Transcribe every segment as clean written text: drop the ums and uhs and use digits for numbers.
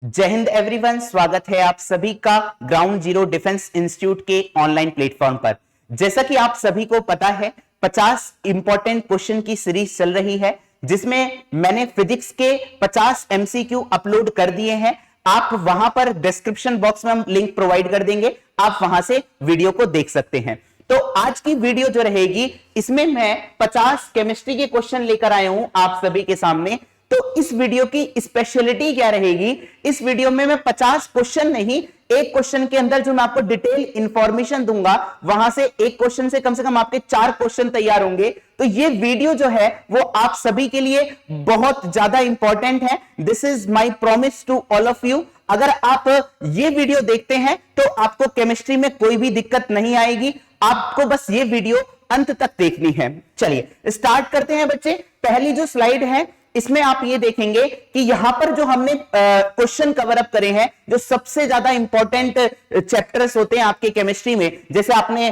जय हिंद एवरीवन, स्वागत है आप सभी का ग्राउंड जीरो डिफेंस इंस्टीट्यूट के ऑनलाइन प्लेटफॉर्म पर। जैसा कि आप सभी को पता है 50 इंपॉर्टेंट क्वेश्चन की सीरीज चल रही है, जिसमें मैंने फिजिक्स के 50 एमसीक्यू अपलोड कर दिए हैं। आप वहां पर डिस्क्रिप्शन बॉक्स में हम लिंक प्रोवाइड कर देंगे, आप वहां से वीडियो को देख सकते हैं। तो आज की वीडियो जो रहेगी, इसमें मैं 50 केमिस्ट्री के क्वेश्चन लेकर आया हूं आप सभी के सामने। तो इस वीडियो की स्पेशलिटी क्या रहेगी? इस वीडियो में मैं 50 क्वेश्चन नहीं, एक क्वेश्चन के अंदर जो मैं आपको डिटेल इंफॉर्मेशन दूंगा, वहां से एक क्वेश्चन से कम आपके 4 क्वेश्चन तैयार होंगे। तो ये वीडियो जो है वो आप सभी के लिए बहुत ज्यादा इंपॉर्टेंट है। This is my promise to all of you. अगर आप ये वीडियो देखते हैं तो आपको केमिस्ट्री में कोई भी दिक्कत नहीं आएगी, आपको बस ये वीडियो अंत तक देखनी है। चलिए स्टार्ट करते हैं बच्चे। पहली जो स्लाइड है, इसमें आप ये देखेंगे कि यहां पर जो हमने क्वेश्चन कवर अप करे हैं, जो सबसे ज्यादा इंपॉर्टेंट चैप्टर्स होते हैं आपके केमिस्ट्री में, जैसे आपने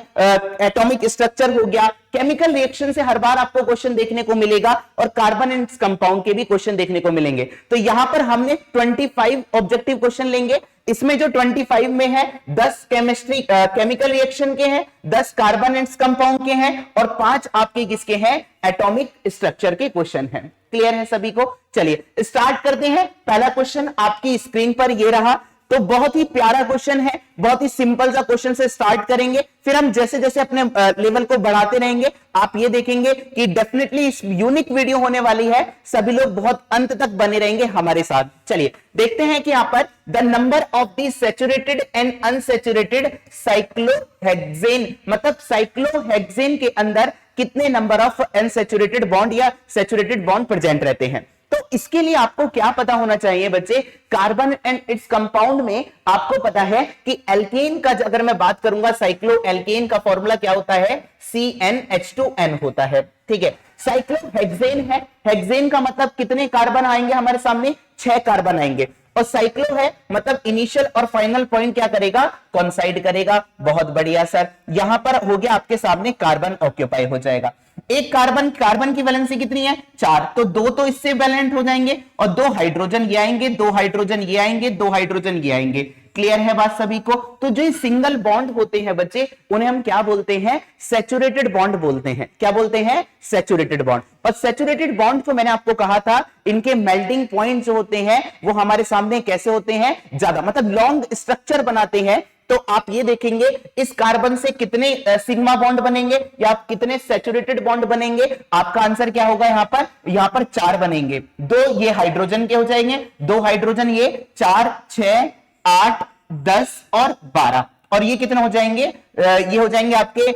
एटॉमिक स्ट्रक्चर हो गया, केमिकल रिएक्शन से हर बार आपको क्वेश्चन देखने को मिलेगा, और कार्बन एंड कंपाउंड के भी क्वेश्चन देखने को मिलेंगे। तो यहां पर हमने 25 ऑब्जेक्टिव क्वेश्चन लेंगे। इसमें जो 25 में है, 10 केमिकल रिएक्शन के हैं, 10 कार्बन एंड कंपाउंड के हैं, और 5 आपके किसके हैं? एटॉमिक स्ट्रक्चर के क्वेश्चन हैं। क्लियर है सभी को? चलिए स्टार्ट करते हैं। पहला क्वेश्चन आपकी स्क्रीन पर ये रहा। तो बहुत ही प्यारा क्वेश्चन है, बहुत ही सिंपल सा क्वेश्चन से स्टार्ट करेंगे, फिर हम जैसे जैसे अपने लेवल को बढ़ाते रहेंगे। आप ये देखेंगे कि डेफिनेटली इस यूनिक वीडियो होने वाली है, सभी लोग बहुत अंत तक बने रहेंगे हमारे साथ। चलिए देखते हैं कि यहां पर the number of the saturated and unsaturated cyclohexane, मतलब साइक्लोहेक्सेन के अंदर कितने नंबर ऑफ अनसैचुरेटेड बॉन्ड या सैचुरेटेड बॉन्ड प्रेजेंट रहते हैं। तो इसके लिए आपको क्या पता होना चाहिए बच्चे? कार्बन एंड इट्स कंपाउंड में आपको पता है कि एल्केन का, अगर मैं बात करूंगा साइक्लो एल्केन का फॉर्मूला क्या होता है? CnH2n होता है। ठीक है, साइक्लोहेक्सेन है, हेक्सेन का मतलब कितने कार्बन आएंगे हमारे सामने? 6 कार्बन आएंगे। और साइक्लो है मतलब इनिशियल और फाइनल पॉइंट क्या करेगा? कॉन्साइड करेगा। बहुत बढ़िया सर, यहां पर हो गया आपके सामने कार्बन ऑक्यूपाई हो जाएगा। एक कार्बन की वैलेंसी कितनी है? 4, तो 2 तो इससे वैलेंट हो जाएंगे, और 2 हाइड्रोजन ये आएंगे, 2 हाइड्रोजन ये आएंगे, 2 हाइड्रोजन ये आएंगे। क्लियर है बात सभी को? तो जो सिंगल बॉन्ड होते हैं बच्चे, उन्हें हम क्या बोलते हैं? सैचुरेटेड बॉन्ड बोलते हैं। क्या बोलते हैं? Saturated bond. और सैचुरेटेड बॉन्ड को मैंने आपको कहा था, इनके मेल्टिंग पॉइंट जो होते हैं वो हमारे सामने कैसे होते हैं? ज्यादा, मतलब लॉन्ग स्ट्रक्चर बनाते हैं। तो आप ये देखेंगे इस कार्बन से कितने सिग्मा बॉन्ड बनेंगे या आप कितने सैचुरेटेड बॉन्ड बनेंगे? आपका आंसर क्या होगा? यहां पर 4 बनेंगे। 2 ये हाइड्रोजन के हो जाएंगे, 2 हाइड्रोजन ये, 4, 6, 8, 10 और 12, और ये कितने हो जाएंगे? ये हो जाएंगे आपके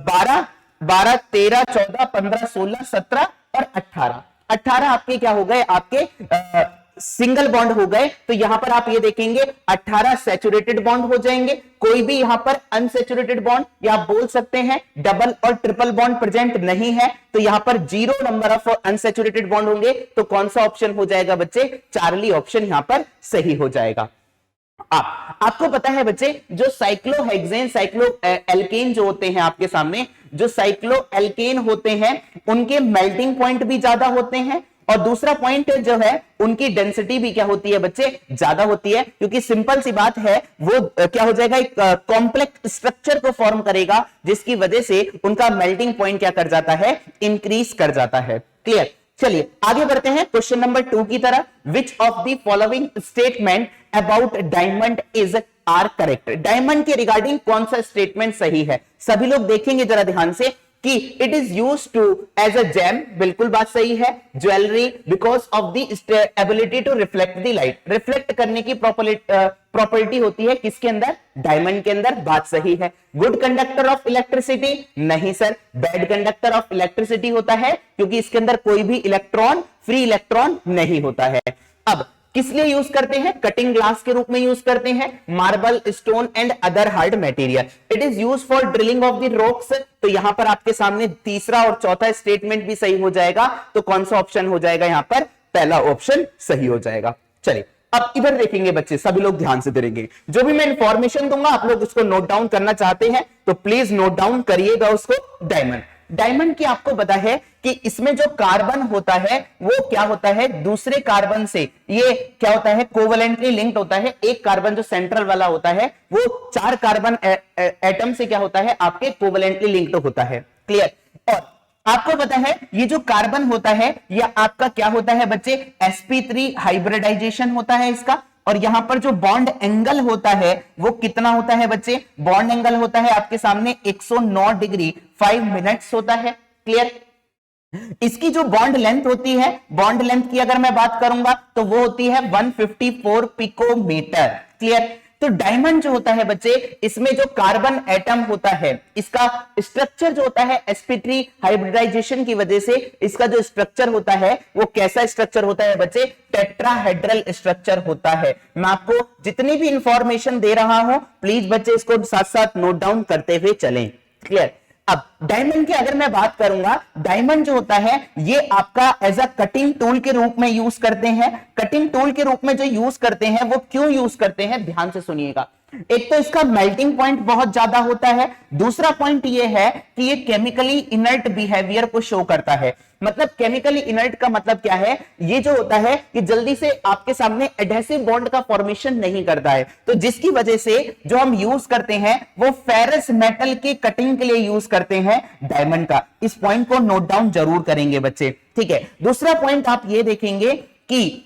12, 13, 14, 15, 16, 17 और 18। 18 आपके क्या हो गए? आपके सिंगल बॉन्ड हो गए। तो यहां पर आप ये देखेंगे 18 सैचुरेटेड बॉन्ड हो जाएंगे। कोई भी यहां पर अनसैचुरेटेड बॉन्ड या आप बोल सकते हैं डबल और ट्रिपल बॉन्ड प्रेजेंट नहीं है। तो यहां पर 0 नंबर ऑफ अनसैचुरेटेड बॉन्ड होंगे। तो कौन सा ऑप्शन हो जाएगा बच्चे? चार्ली ऑप्शन यहां पर सही हो जाएगा। आपको पता है बच्चे, जो साइक्लोहेक्सेन, साइक्लो एल्केन जो होते हैं आपके सामने, जो साइक्लो एल्केन होते हैं, उनके मेल्टिंग पॉइंट भी ज्यादा होते हैं, और दूसरा पॉइंट जो है उनकी डेंसिटी भी क्या होती है बच्चे? ज्यादा होती है। क्योंकि सिंपल सी बात है, वो क्या हो जाएगा? एक कॉम्प्लेक्स स्ट्रक्चर को फॉर्म करेगा, जिसकी वजह से उनका मेल्टिंग पॉइंट क्या कर जाता है? इंक्रीज कर जाता है। क्लियर? चलिए आगे बढ़ते हैं क्वेश्चन नंबर 2 की तरफ। Which of the following statement about diamond is are correct? Diamond के रिगार्डिंग कौन सा स्टेटमेंट सही है? सभी लोग देखेंगे जरा ध्यान से कि it is use to as a gem, बिल्कुल बात सही है। Jewellery, because of the ability to reflect the light, reflect करने की प्रॉपर्टी होती है किसके अंदर? डायमंड के अंदर। बात सही है। Good conductor of electricity? नहीं sir, bad conductor of electricity होता है, क्योंकि इसके अंदर कोई भी इलेक्ट्रॉन, फ्री इलेक्ट्रॉन नहीं होता है। अब किस लिए यूज करते हैं? कटिंग ग्लास के रूप में यूज करते हैं। Marble, stone and other hard material. It is use for drilling of the rocks. तो यहां पर आपके सामने तीसरा और चौथा स्टेटमेंट भी सही हो जाएगा। तो कौन सा ऑप्शन हो जाएगा यहां पर? पहला ऑप्शन सही हो जाएगा। चलिए अब इधर देखेंगे बच्चे, सभी लोग ध्यान से देखेंगे। जो भी मैं इंफॉर्मेशन दूंगा आप लोग उसको नोट डाउन करना चाहते हैं तो प्लीज नोट डाउन करिएगा उसको। डायमंड, डायमंड की आपको पता है कि इसमें जो कार्बन होता है वो क्या होता है, दूसरे कार्बन से ये क्या होता है, कोवेलेंटली लिंक्ड होता है। एक कार्बन जो सेंट्रल वाला होता है वो 4 कार्बन एटम से क्या होता है, आपके कोवेलेंटली लिंक्ड होता है। क्लियर। और आपको पता है ये जो कार्बन होता है ये आपका क्या होता है बच्चे, sp3 हाइब्रिडाइजेशन होता है इसका। और यहां पर जो बॉन्ड एंगल होता है वो कितना होता है बच्चे, बॉन्ड एंगल होता है आपके सामने 109 डिग्री 5 मिनट्स होता है। क्लियर। इसकी जो बॉन्ड लेंथ होती है, बॉन्ड लेंथ की अगर मैं बात करूंगा तो वो होती है 154 पिकोमीटर। क्लियर। तो डायमंड जो होता है बच्चे, इसमें जो कार्बन एटम होता है इसका स्ट्रक्चर जो होता है sp3 हाइब्रिडाइजेशन की वजह से इसका जो स्ट्रक्चर होता है वो कैसा स्ट्रक्चर होता है बच्चे, टेट्राहेड्रल स्ट्रक्चर होता है। मैं आपको जितनी भी इंफॉर्मेशन दे रहा हूं प्लीज बच्चे इसको साथ साथ नोट डाउन करते हुए चलें। क्लियर। अब डायमंड की अगर मैं बात करूंगा, डायमंड जो होता है ये आपका एज अ कटिंग टूल के रूप में यूज करते हैं। कटिंग टूल के रूप में जो यूज करते हैं वो क्यों यूज करते हैं, ध्यान से सुनिएगा। एक तो इसका मेल्टिंग पॉइंट बहुत ज्यादा होता है, दूसरा पॉइंट ये है कि ये केमिकली इनर्ट बिहेवियर को शो करता है। मतलब केमिकली इनर्ट का मतलब क्या है, ये जो होता है कि जल्दी से आपके सामने एडहेसिव बॉन्ड का फॉर्मेशन नहीं करता है, तो जिसकी वजह से जो हम यूज करते हैं वो फेरस मेटल की कटिंग के लिए यूज करते हैं डायमंड का। इस पॉइंट को नोट डाउन जरूर करेंगे बच्चे। ठीक है। दूसरा पॉइंट आप ये देखेंगे कि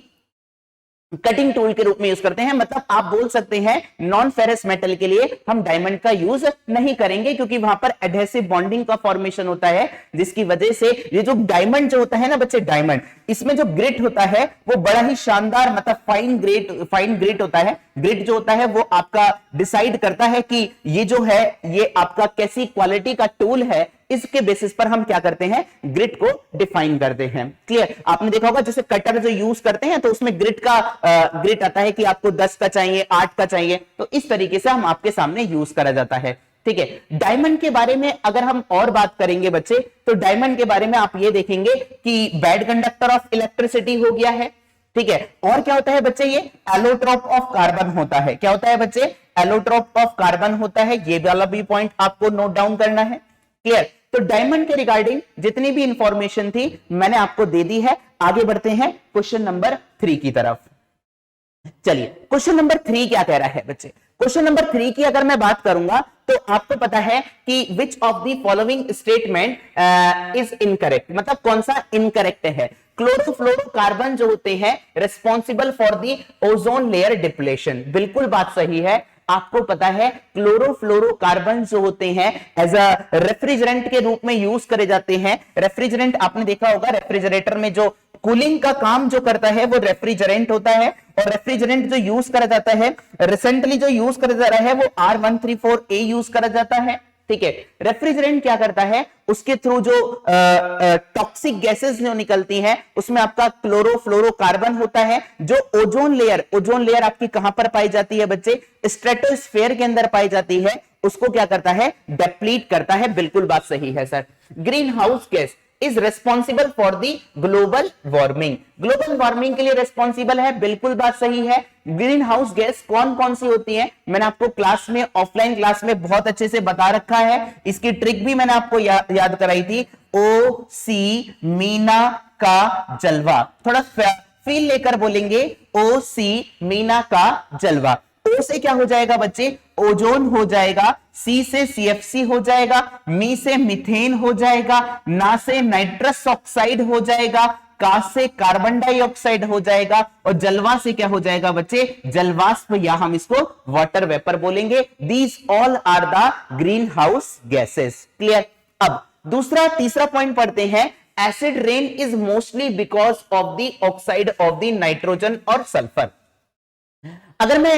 कटिंग टूल के रूप में यूज करते हैं, मतलब आप बोल सकते हैं नॉन फेरस मेटल के लिए हम डायमंड का यूज नहीं करेंगे क्योंकि वहां पर एडहेसिव बॉन्डिंग का फॉर्मेशन होता है, जिसकी वजह से ये जो डायमंड जो होता है ना बच्चे, डायमंड इसमें जो ग्रिट होता है वो बड़ा ही शानदार, मतलब फाइन ग्रिट होता है। ग्रिट जो होता है वो आपका डिसाइड करता है कि ये जो है ये आपका कैसी क्वालिटी का टूल है, इसके बेसिस पर हम क्या करते हैं, ग्रिड को डिफाइन करते हैं। क्लियर। आपने देखा होगा जैसे कटर जो यूज करते हैं तो उसमें ग्रिड आता है कि आपको 10 का चाहिए, 8 का चाहिए, तो इस तरीके से हम आपके सामने यूज करा जाता है। ठीक है। डायमंड के बारे में अगर हम और बात करेंगे बच्चे, तो डायमंड के बारे में आप ये देखेंगे कि बैड कंडक्टर ऑफ इलेक्ट्रिसिटी हो गया है। ठीक है। और क्या होता है बच्चे, ये एलोट्रोप ऑफ कार्बन होता है। क्या होता है बच्चे, एलोट्रोप ऑफ कार्बन होता है। ये वाला भी पॉइंट आपको नोट डाउन करना है। क्लियर। तो डायमंड के रिगार्डिंग जितनी भी इंफॉर्मेशन थी मैंने आपको दे दी है। आगे बढ़ते हैं क्वेश्चन नंबर 3 की तरफ। चलिए क्वेश्चन नंबर 3 क्या कह रहा है बच्चे। क्वेश्चन नंबर 3 की अगर मैं बात करूंगा तो आपको पता है कि विच of the following statement is incorrect, मतलब कौन सा इनकरेक्ट है। क्लोरोफ्लोरोकार्बन जो होते हैं responsible for the ozone layer depletion, बिल्कुल बात सही है। आपको पता है क्लोरोफ्लोरोकार्बन जो होते हैं एज अ रेफ्रिजरेंट के रूप में यूज करे जाते हैं। रेफ्रिजरेंट आपने देखा होगा, रेफ्रिजरेटर में जो कूलिंग का काम जो करता है वो रेफ्रिजरेंट होता है। और रेफ्रिजरेंट जो यूज करा जाता है, रिसेंटली जो यूज करा जा रहा है वो R134A यूज करा जाता है। ठीक है। रेफ्रिजरेंट क्या करता है, उसके थ्रू जो टॉक्सिक गैसेस जो निकलती हैं उसमें आपका क्लोरोफ्लोरोकार्बन होता है। जो ओजोन लेयर आपकी कहां पर पाई जाती है बच्चे, स्ट्रेटोस्फेयर के अंदर पाई जाती है, उसको क्या करता है, डिप्लीट करता है। बिल्कुल बात सही है sir. Green house gas is responsible for the global warming, global warming के लिए रेस्पॉन्सिबल है, बिल्कुल बात सही है। ग्रीन हाउस गैस कौन कौन सी होती है, मैंने आपको क्लास में, ऑफलाइन क्लास में बहुत अच्छे से बता रखा है। इसकी ट्रिक भी मैंने आपको याद कराई थी। ओ सी मीना का जलवा, थोड़ा फील लेकर बोलेंगे, ओ सी मीना का जलवा। ओ से क्या हो जाएगा बच्चे, ओजोन हो जाएगा। सी से CFC हो जाएगा। मी से मीथेन हो जाएगा। ना से नाइट्रस ऑक्साइड हो जाएगा। का से कार्बन डाइऑक्साइड हो जाएगा। और जलवा से क्या हो जाएगा बच्चे, जलवाष्प, या हम इसको वाटर वेपर बोलेंगे। These all are the green house gases. Clear. अब तीसरा पॉइंट पढ़ते हैं। Acid rain is mostly because of the oxide of the nitrogen और सल्फर। अगर मैं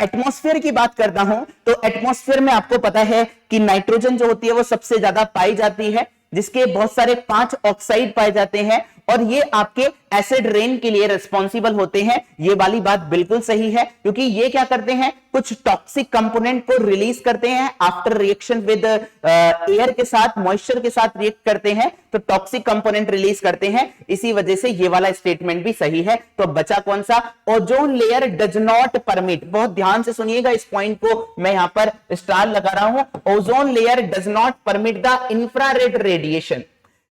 एटमॉस्फेयर की बात करता हूं तो एटमॉस्फेयर में आपको पता है कि नाइट्रोजन जो होती है वो सबसे ज्यादा पाई जाती है, जिसके बहुत सारे 5 ऑक्साइड पाए जाते हैं और ये आपके एसिड रेन के लिए रिस्पॉन्सिबल होते हैं। ये वाली बात बिल्कुल सही है क्योंकि ये क्या करते हैं, कुछ टॉक्सिक कंपोनेंट को रिलीज करते हैं आफ्टर रिएक्शन विद एयर के साथ, मॉइस्चर के साथ रिएक्ट करते हैं तो टॉक्सिक कंपोनेंट रिलीज करते हैं, इसी वजह से ये वाला स्टेटमेंट भी सही है। तो बचा कौन सा? Ozone layer does not permit. बहुत ध्यान से सुनिएगा, इस पॉइंट को मैं यहां पर स्टार लगा रहा हूं। Ozone layer does not permit the infrared radiation.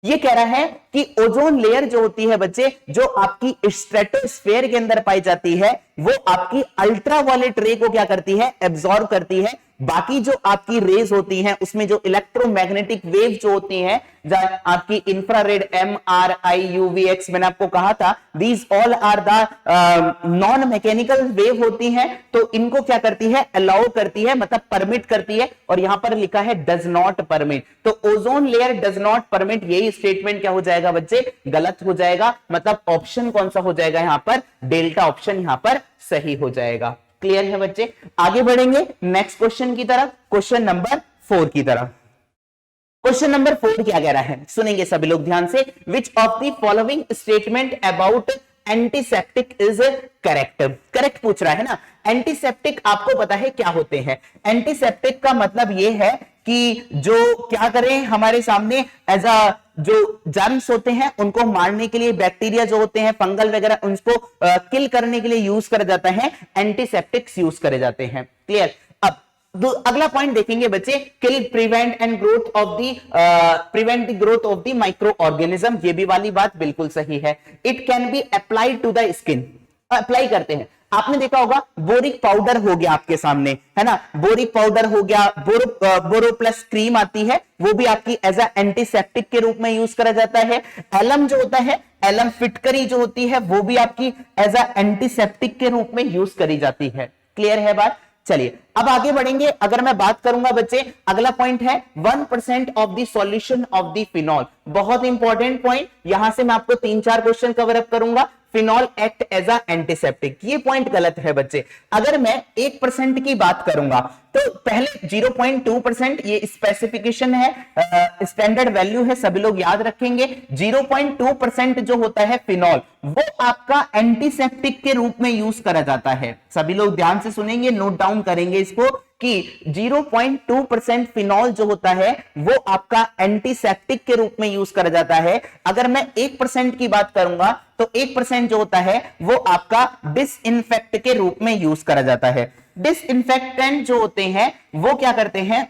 ये कह रहा है कि ओजोन लेयर जो होती है बच्चे, जो आपकी स्ट्रेटोस्फेयर के अंदर पाई जाती है, वो आपकी अल्ट्रावायलेट रे को क्या करती है? एब्जॉर्ब करती है। बाकी जो आपकी रेज होती हैं उसमें जो इलेक्ट्रोमैग्नेटिक वेव जो होती हैं, आपकी इंफ्रारेड, MRI, UVX, मैंने आपको कहा था these all are the non mechanical wave होती हैं, तो इनको क्या करती है? अलाउ करती है, मतलब परमिट करती है। और यहां पर लिखा है डज नॉट परमिट, तो ozone layer does not permit, यही स्टेटमेंट क्या हो जाएगा बच्चे? गलत हो जाएगा। मतलब ऑप्शन कौन सा हो जाएगा यहां पर? डेल्टा ऑप्शन यहां पर सही हो जाएगा। क्लियर है बच्चे? आगे बढ़ेंगे नेक्स्ट क्वेश्चन की तरफ, क्वेश्चन नंबर 4 की तरफ। क्वेश्चन नंबर 4 क्या कह रहा है, सुनेंगे सभी लोग ध्यान से। विच of the following statement about antiseptic is correct? Correct पूछ रहा है ना। एंटीसेप्टिक आपको पता है क्या होते हैं? एंटीसेप्टिक का मतलब यह है कि जो क्या करें, हमारे सामने एज अ जो जर्म्स होते हैं उनको मारने के लिए, बैक्टीरिया जो होते हैं, फंगल वगैरह, उनको किल करने के लिए यूज करा जाता है, एंटीसेप्टिक्स यूज करे जाते हैं। क्लियर? अब अगला पॉइंट देखेंगे बच्चे, kill prevent and growth of the prevent the growth of the micro organism. ये भी वाली बात बिल्कुल सही है। It can be applied to the skin, apply करते हैं। आपने देखा होगा बोरिक पाउडर हो गया आपके सामने, है ना, बोरिक पाउडर हो गया, बोरो प्लस क्रीम आती है, वो भी आपकी एज अ एंटीसेप्टिक के रूप में यूज करा जाता है। एलम जो होता है, एलम फिटकरी जो होती है, वो भी आपकी एज अ एंटीसेप्टिक के रूप में यूज करी जाती है। क्लियर है बात? चलिए अब आगे बढ़ेंगे। अगर मैं बात करूंगा बच्चे, अगला पॉइंट है 1% of the solution of the phenol. बहुत इंपॉर्टेंट पॉइंट, यहां से मैं आपको 3-4 क्वेश्चन कवर अप करूंगा। Phenol act as a antiseptic, ये पॉइंट गलत है बच्चे। अगर मैं 1% की बात करूंगा तो पहले 0.2% ये स्पेसिफिकेशन है, स्टैंडर्ड वैल्यू है, सभी लोग याद रखेंगे। 0.2% जो होता है फिनॉल, वो आपका एंटीसेप्टिक के रूप में यूज करा जाता है। सभी लोग ध्यान से सुनेंगे, नोट डाउन करेंगे इसको कि 0.2% फिनॉल जो होता है वो आपका एंटीसेप्टिक के रूप में यूज करा जाता है। अगर मैं 1% की बात करूंगा तो 1% जो होता है वो आपका डिसइंफेक्ट के रूप में यूज करा जाता है। डिसइंफेक्टेंट जो होते हैं वो क्या करते हैं,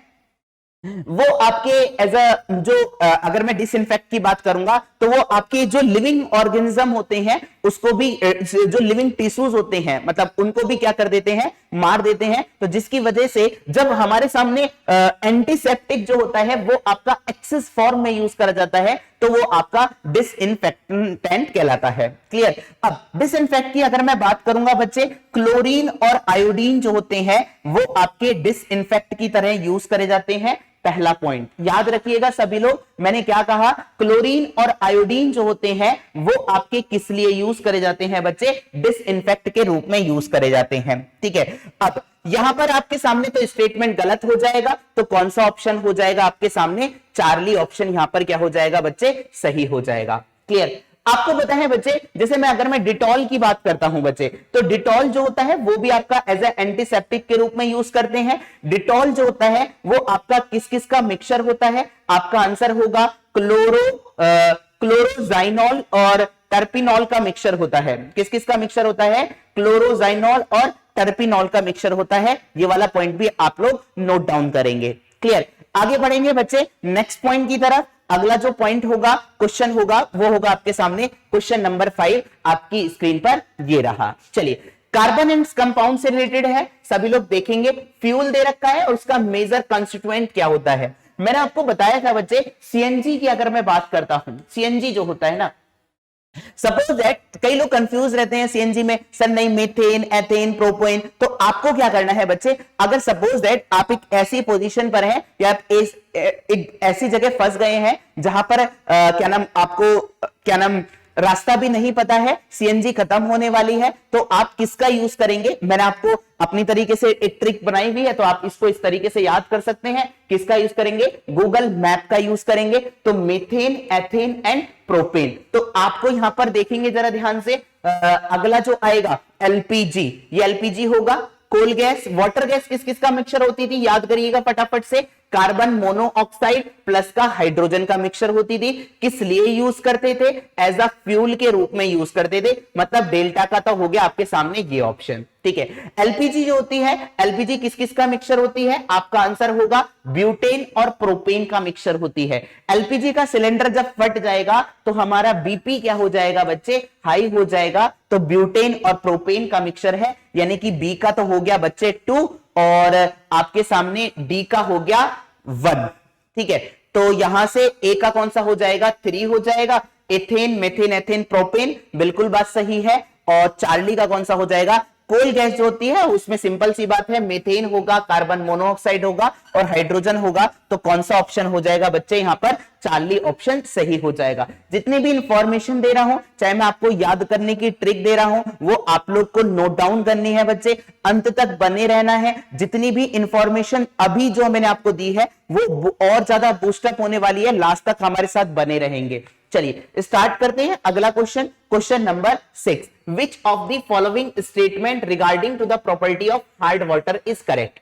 वो आपके एज अ जो अगर मैं डिसइंफेक्ट की बात करूंगा तो वो आपके जो लिविंग ऑर्गेनिज्म होते हैं उसको भी, जो लिविंग टिश्यूज होते हैं, मतलब उनको भी क्या कर देते हैं? मार देते हैं। तो जिसकी वजह से जब हमारे सामने एंटीसेप्टिक जो होता है वो आपका एक्सेस फॉर्म में यूज करा जाता है, तो वो आपका डिसइंफेक्टेंट कहलाता है। क्लियर? अब डिसइंफेक्ट की अगर मैं बात करूंगा बच्चे, क्लोरीन और आयोडीन जो होते हैं वो आपके डिसइंफेक्ट की तरह यूज करे जाते हैं। पहला पॉइंट याद रखिएगा सभी लोग, मैंने क्या कहा? क्लोरीन और आयोडीन जो होते हैं वो आपके किस लिए यूज करे जाते हैं बच्चे? डिसइंफेक्ट के रूप में यूज करे जाते हैं। ठीक है, अब यहां पर आपके सामने तो स्टेटमेंट गलत हो जाएगा, तो कौन सा ऑप्शन हो जाएगा आपके सामने? चार्ली ऑप्शन यहां पर क्या हो जाएगा बच्चे? सही हो जाएगा। क्लियर? आपको पता है बच्चे, जैसे मैं अगर मैं डिटॉल की बात करता हूं बच्चे, तो डिटॉल जो होता है वो भी आपका एज ए एंटीसेप्टिक के रूप में यूज करते हैं। डिटॉल जो होता है वो आपका किस किस का मिक्सचर होता है? आपका आंसर होगा क्लोरोजाइनॉल और टर्पिनॉल का मिक्सचर होता है। किस किस का मिक्सचर होता है? क्लोरोजाइनॉल और टर्पिनॉल का मिक्सचर होता है। ये वाला पॉइंट भी आप लोग नोट डाउन करेंगे। क्लियर? आगे बढ़ेंगे बच्चे नेक्स्ट पॉइंट की तरफ। अगला जो पॉइंट होगा, क्वेश्चन होगा, वो होगा आपके सामने क्वेश्चन नंबर 5 आपकी स्क्रीन पर ये रहा। चलिए, कार्बन एंड कंपाउंड से रिलेटेड है, सभी लोग देखेंगे। फ्यूल दे रखा है और उसका मेजर कंस्टिट्यूएंट क्या होता है। मैंने आपको बताया था बच्चे, सीएनजी की अगर मैं बात करता हूं, सीएनजी जो होता है ना, सपोज दैट कई लोग कंफ्यूज रहते हैं सीएनजी में, सर नहीं मेथेन, एथेन, प्रोपेन। तो आपको क्या करना है बच्चे, अगर सपोज दैट आप एक ऐसी पोजीशन पर हैं या आप एक ऐसी जगह फंस गए हैं जहां पर क्या नाम, आपको क्या नाम, रास्ता भी नहीं पता है, सीएनजी खत्म होने वाली है, तो आप किसका यूज करेंगे? मैंने आपको अपनी तरीके से एक ट्रिक बनाई हुई है, तो आप इसको इस तरीके से याद कर सकते हैं। किसका यूज करेंगे? गूगल मैप का यूज करेंगे। तो मीथेन, एथेन एंड प्रोपेन। तो आपको यहां पर देखेंगे जरा ध्यान से, अगला जो आएगा एलपीजी, ये एलपीजी होगा। कोल गैस, वाटर गैस किस किस का मिक्सचर होती थी, याद करिएगा फटाफट से, कार्बन मोनोऑक्साइड प्लस का हाइड्रोजन का मिक्सचर होती थी। किस लिए यूज करते थे, एज अ फ्यूल के रूप में यूज करते थे, मतलब डेल्टा का तो हो गया आपके सामने ये ऑप्शन, ठीक है। एलपीजी जो होती है, एलपीजी किस किस का मिक्सचर होती है, आपका आंसर होगा ब्यूटेन और प्रोपेन का मिक्सचर होती है। एलपीजी का सिलेंडर जब फट जाएगा तो हमारा बीपी क्या हो जाएगा बच्चे, हाई हो जाएगा, तो ब्यूटेन और प्रोपेन का मिक्सचर है, यानी कि बी का तो हो गया बच्चे 2 और आपके सामने डी का हो गया 1, ठीक है। तो यहां से ए का कौन सा हो जाएगा, 3 हो जाएगा, एथेन मेथेन एथेन प्रोपेन, बिल्कुल बात सही है। और चार्ली का कौन सा हो जाएगा, कोल गैस जो होती है उसमें सिंपल सी बात है, मेथेन होगा, कार्बन मोनोऑक्साइड होगा और हाइड्रोजन होगा, तो कौन सा ऑप्शन हो जाएगा बच्चे यहां पर, चार्ली ऑप्शन सही हो जाएगा। जितनी भी इंफॉर्मेशन दे रहा हूं, चाहे मैं आपको याद करने की ट्रिक दे रहा हूं, वो आप लोग को नोट डाउन करनी है बच्चे, अंत तक बने रहना है। जितनी भी इंफॉर्मेशन अभी जो मैंने आपको दी है वो और ज्यादा बूस्टअप होने वाली है, लास्ट तक हमारे साथ बने रहेंगे। चलिए स्टार्ट करते हैं अगला question, question number 6, which of the following statement regarding to the property of hard water is correct.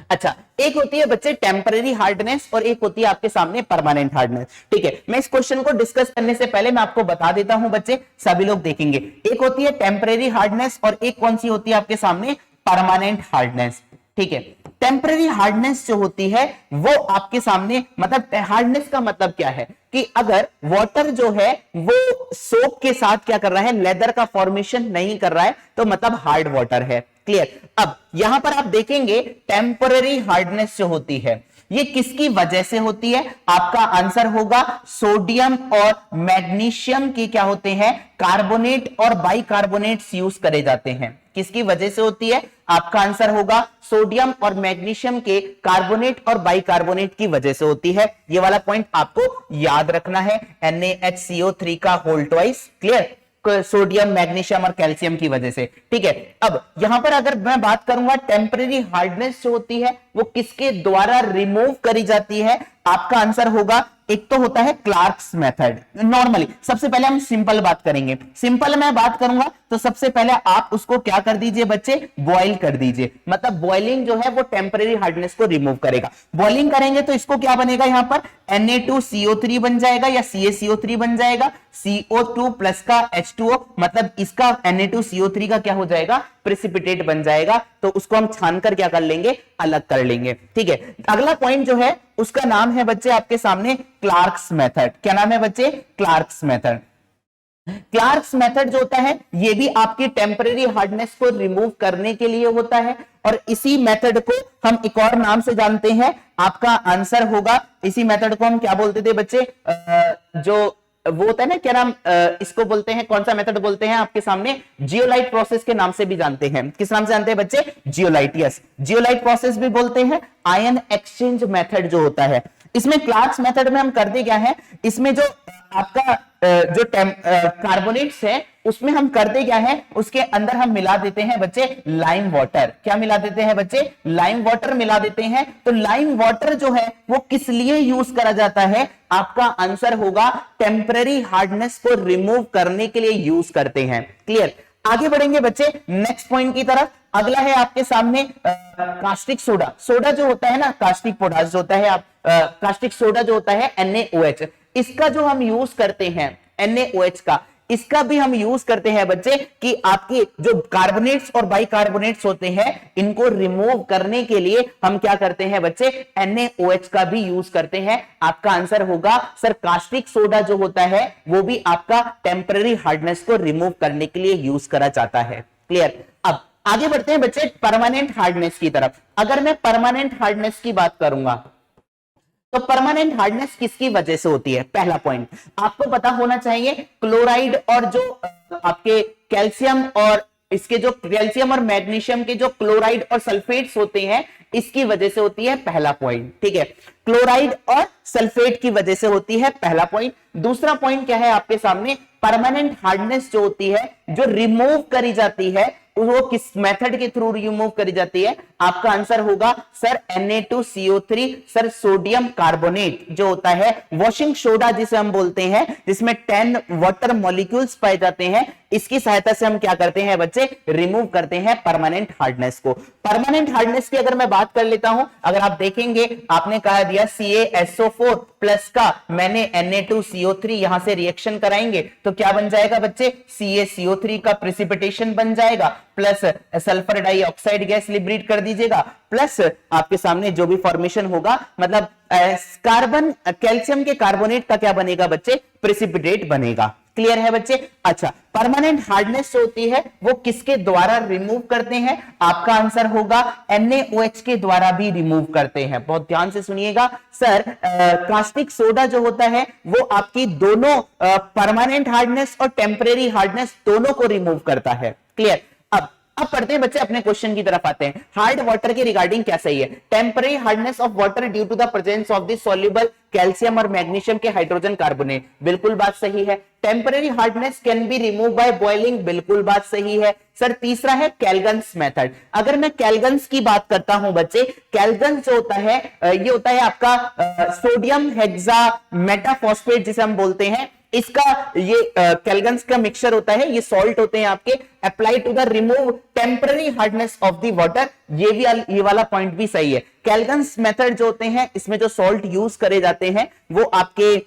अच्छा, एक होती है बच्चे टेम्पररी हार्डनेस और एक होती है आपके सामने परमानेंट हार्डनेस, ठीक है। मैं इस क्वेश्चन को डिस्कस करने से पहले मैं आपको बता देता हूं बच्चे, सभी लोग देखेंगे, एक होती है टेम्पररी हार्डनेस और एक कौन सी होती है आपके सामने, परमानेंट हार्डनेस, ठीक है। टेम्पररी हार्डनेस जो होती है वो आपके सामने, मतलब हार्डनेस का मतलब क्या है कि अगर वाटर जो है वो सोप के साथ क्या कर रहा है, लेदर का फॉर्मेशन नहीं कर रहा है, तो मतलब हार्ड वाटर है, क्लियर। अब यहां पर आप देखेंगे टेम्पररी हार्डनेस जो होती है ये किसकी वजह से होती है, आपका आंसर होगा सोडियम और मैग्नीशियम की क्या होते हैं, कार्बोनेट और बाइकार्बोनेट्स यूज करे जाते हैं। किसकी वजह से होती है, आपका आंसर होगा सोडियम और मैग्नीशियम के कार्बोनेट और बाइकार्बोनेट की वजह से होती है। ये वाला पॉइंट आपको याद रखना है, NaHCO3 का whole twice, clear, sodium magnesium और कैल्शियम की वजह से, ठीक है। अब यहां पर अगर मैं बात करूंगा टेम्पररी हार्डनेस जो होती है वो किसके द्वारा रिमूव करी जाती है, आपका आंसर होगा, एक तो होता है क्लार्क्स मेथड। नॉर्मली सबसे पहले हम सिंपल बात करेंगे, सिंपल मैं बात करूंगा तो सबसे पहले आप उसको क्या कर दीजिए बच्चे, बॉइल कर दीजिए, मतलब बॉइलिंग जो है वो टेम्पररी हार्डनेस को रिमूव करेगा। बॉइलिंग करेंगे तो इसको क्या बनेगा, यहां पर Na2CO3 बन जाएगा या CaCO3 बन जाएगा, CO2 प्लस का H2O, मतलब इसका Na2CO3 का क्या हो जाएगा, प्रेसिपिटेट बन जाएगा, तो उसको हम छानकर क्या कर लेंगे, अलग कर लेंगे, ठीक है। अगला पॉइंट जो है उसका नाम है बच्चे आपके सामने क्लार्क्स मेथड। क्या नाम है बच्चे, क्लार्क्स मेथड। क्लार्क्स मेथड जो होता है ये भी आपकी टेम्पररी हार्डनेस को रिमूव करने के लिए होता है, और इसी मेथड को हम एक और नाम से जानते हैं, आपका आंसर होगा, इसी मेथड को हम क्या बोलते थे बच्चे, जो वो होता है ना, क्या नाम इसको बोलते हैं, कौन सा मेथड बोलते हैं आपके सामने, जियोलाइट प्रोसेस के नाम से भी जानते हैं। किस नाम से जानते हैं बच्चे, जियोलाइट, यस, जियोलाइट प्रोसेस भी बोलते हैं। आयन एक्सचेंज मेथड जो होता है, इसमें क्लार्क्स मेथड में हम करते क्या है, इसमें जो आपका जो कार्बोनेट्स है उसमें हम करते क्या है, उसके अंदर हम मिला देते हैं बच्चे लाइम वाटर। क्या मिला देते हैं बच्चे, लाइम वाटर मिला देते हैं। तो लाइम वाटर जो है वो किस लिए यूज करा जाता है, आपका आंसर होगा टेम्पररी हार्डनेस को रिमूव करने के लिए यूज करते हैं, क्लियर। आगे बढ़ेंगे बच्चे नेक्स्ट पॉइंट की तरफ। अगला है आपके सामने कास्टिक सोडा। सोडा जो होता है ना, कास्टिक पोटाश जो होता है, कास्टिक सोडा जो होता है NaOH, इसका जो हम यूज करते हैं NaOH का, इसका भी हम यूज करते हैं बच्चे कि आपके जो कार्बोनेट्स और बाइकार्बोनेट्स होते हैं इनको रिमूव करने के लिए हम क्या करते हैं बच्चे, NaOH का भी यूज करते हैं। आपका आंसर होगा सर कास्टिक सोडा जो होता है वो भी आपका टेम्पररी हार्डनेस को रिमूव करने के लिए यूज करा जाता है, क्लियर। अब आगे बढ़ते हैं बच्चे परमानेंट हार्डनेस की तरफ। अगर मैं परमानेंट हार्डनेस की बात करूंगा तो परमानेंट हार्डनेस किसकी वजह से होती है, पहला पॉइंट आपको पता होना चाहिए, क्लोराइड और जो आपके कैल्शियम और इसके जो कैल्शियम और मैग्नीशियम के जो क्लोराइड और सल्फेट्स होते हैं इसकी वजह से होती है, पहला पॉइंट, ठीक है। क्लोराइड और सल्फेट की वजह से होती है, पहला पॉइंट। दूसरा पॉइंट क्या है आपके सामने, परमानेंट हार्डनेस जो होती है, जो रिमूव करी जाती है वो किस मेथड के थ्रू रिमूव करी जाती है? आपका आंसर होगा sir Na2CO3, sir sodium carbonate जो होता है वॉशिंग सोडा जिसे हम बोलते हैं, जिसमें 10 वाटर मॉलिक्यूल्स पाए जाते हैं, इसकी सहायता से हम क्या करते हैं बच्चे? रिमूव करते हैं परमानेंट हार्डनेस को। परमानेंट हार्डनेस की अगर मैं बात कर लेता हूं, अगर आप देखेंगे आपने कहा दिया CaSO4 प्लस का, मैंने Na2CO3 यहां से रिएक्शन कराएंगे तो क्या बन जाएगा बच्चे? CaCO3 का प्रेसिपिटेशन बन जाएगा, plus sulphur dioxide gas liberate कर दीजिएगा, प्लस आपके सामने जो भी फॉर्मेशन होगा, मतलब कार्बन कैल्शियम के कार्बोनेट का क्या बनेगा बच्चे? प्रेसिपिटेट बनेगा। क्लियर है बच्चे? अच्छा, परमानेंट हार्डनेस जो होती है वो किसके द्वारा रिमूव करते हैं? आपका आंसर होगा NaOH के द्वारा भी रिमूव करते हैं। बहुत ध्यान से सुनिएगा सर, कास्टिक सोडा जो होता है वो आपकी दोनों परमानेंट हार्डनेस और टेम्परेरी हार्डनेस दोनों को रिमूव करता है। क्लियर? अब पढ़ते हैं बच्चे, अपने क्वेश्चन की तरफ आते हैं। हार्ड वाटर के रिगार्डिंग क्या सही है? Temporary hardness of water due to the presence of the soluble calcium और मैग्नीशियम के हाइड्रोजन कार्बोनेट, बिल्कुल बात सही है। Temporary hardness can be remove by boiling, बिल्कुल बात सही है। सर तीसरा है कैलगन्स मेथड। अगर मैं कैलगन्स की बात करता हूं बच्चे, कैलगन्स जो होता है ये होता है आपका सोडियम हेक्सा मेटाफॉस्फेट जिसे हम बोलते हैं, इसका ये कैलगन्स का मिक्सचर होता है, ये सॉल्ट होते हैं आपके, apply to the remove temporary hardness of the water. ये वाला पॉइंट भी सही है। कैलगन्स मेथड जो होते हैं इसमें जो सॉल्ट यूज करे जाते हैं वो आपके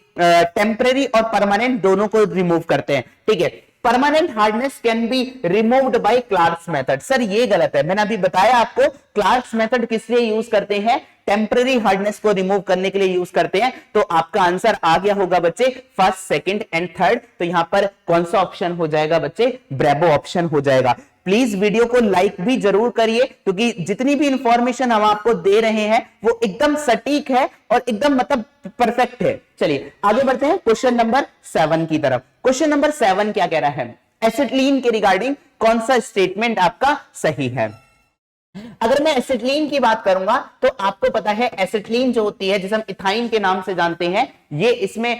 टेम्पररी और परमानेंट दोनों को रिमूव करते हैं। ठीक है, permanent hardness can be removed by Clark's method. Sir ये गलत है, मैंने अभी बताया आपको क्लार्क्स मेथड किस लिए यूज करते हैं? टेम्पररी हार्डनेस को रिमूव करने के लिए यूज करते हैं। तो आपका आंसर आ गया होगा बच्चे फर्स्ट, सेकंड एंड थर्ड। तो यहां पर कौन सा ऑप्शन हो जाएगा बच्चे? ब्रेवो ऑप्शन हो जाएगा। प्लीज वीडियो को लाइक भी जरूर करिए, क्योंकि जितनी भी इंफॉर्मेशन हम आपको दे रहे हैं वो एकदम सटीक है और एकदम मतलब परफेक्ट है। चलिए आगे बढ़ते हैं क्वेश्चन नंबर 7 की तरफ। क्वेश्चन नंबर 7 क्या कह रहा है? एसिटिलीन के रिगार्डिंग कौन सा स्टेटमेंट आपका सही है? अगर मैं एसिटिलीन की बात करूंगा तो आपको पता है एसिटिलीन जो होती है, जिसे हम इथाइन के नाम से जानते हैं, ये इसमें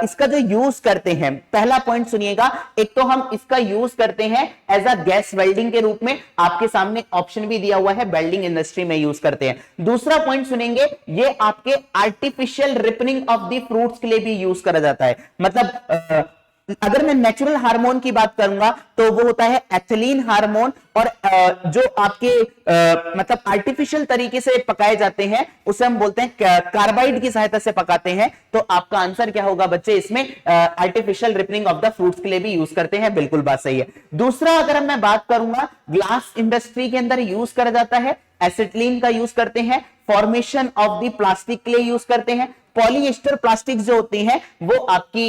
इसका जो यूज करते हैं, पहला पॉइंट सुनिएगा, एक तो हम इसका यूज करते हैं एज अ गैस वेल्डिंग के रूप में, आपके सामने ऑप्शन भी दिया हुआ है, वेल्डिंग इंडस्ट्री में यूज करते हैं। दूसरा पॉइंट सुनेंगे, ये आपके artificial ripening of the fruits के लिए भी यूज करा जाता है। मतलब अगर मैं नेचुरल हार्मोन की बात करूंगा तो वो होता है एथिलीन हार्मोन, और जो आपके मतलब आर्टिफिशियल तरीके से पकाए जाते हैं उसे हम बोलते हैं कार्बाइड की सहायता से पकाते हैं। तो आपका आंसर क्या होगा बच्चे? इसमें artificial ripening of the fruits के लिए भी यूज करते हैं, बिल्कुल बात सही है। दूसरा अगर मैं बात करूंगा, ग्लास इंडस्ट्री के अंदर यूज करा जाता है, एसिटिलीन का यूज करते हैं, फॉर्मेशन ऑफ द प्लास्टिक के लिए यूज करते हैं, पॉलीएस्टर प्लास्टिक जो होती हैं वो आपकी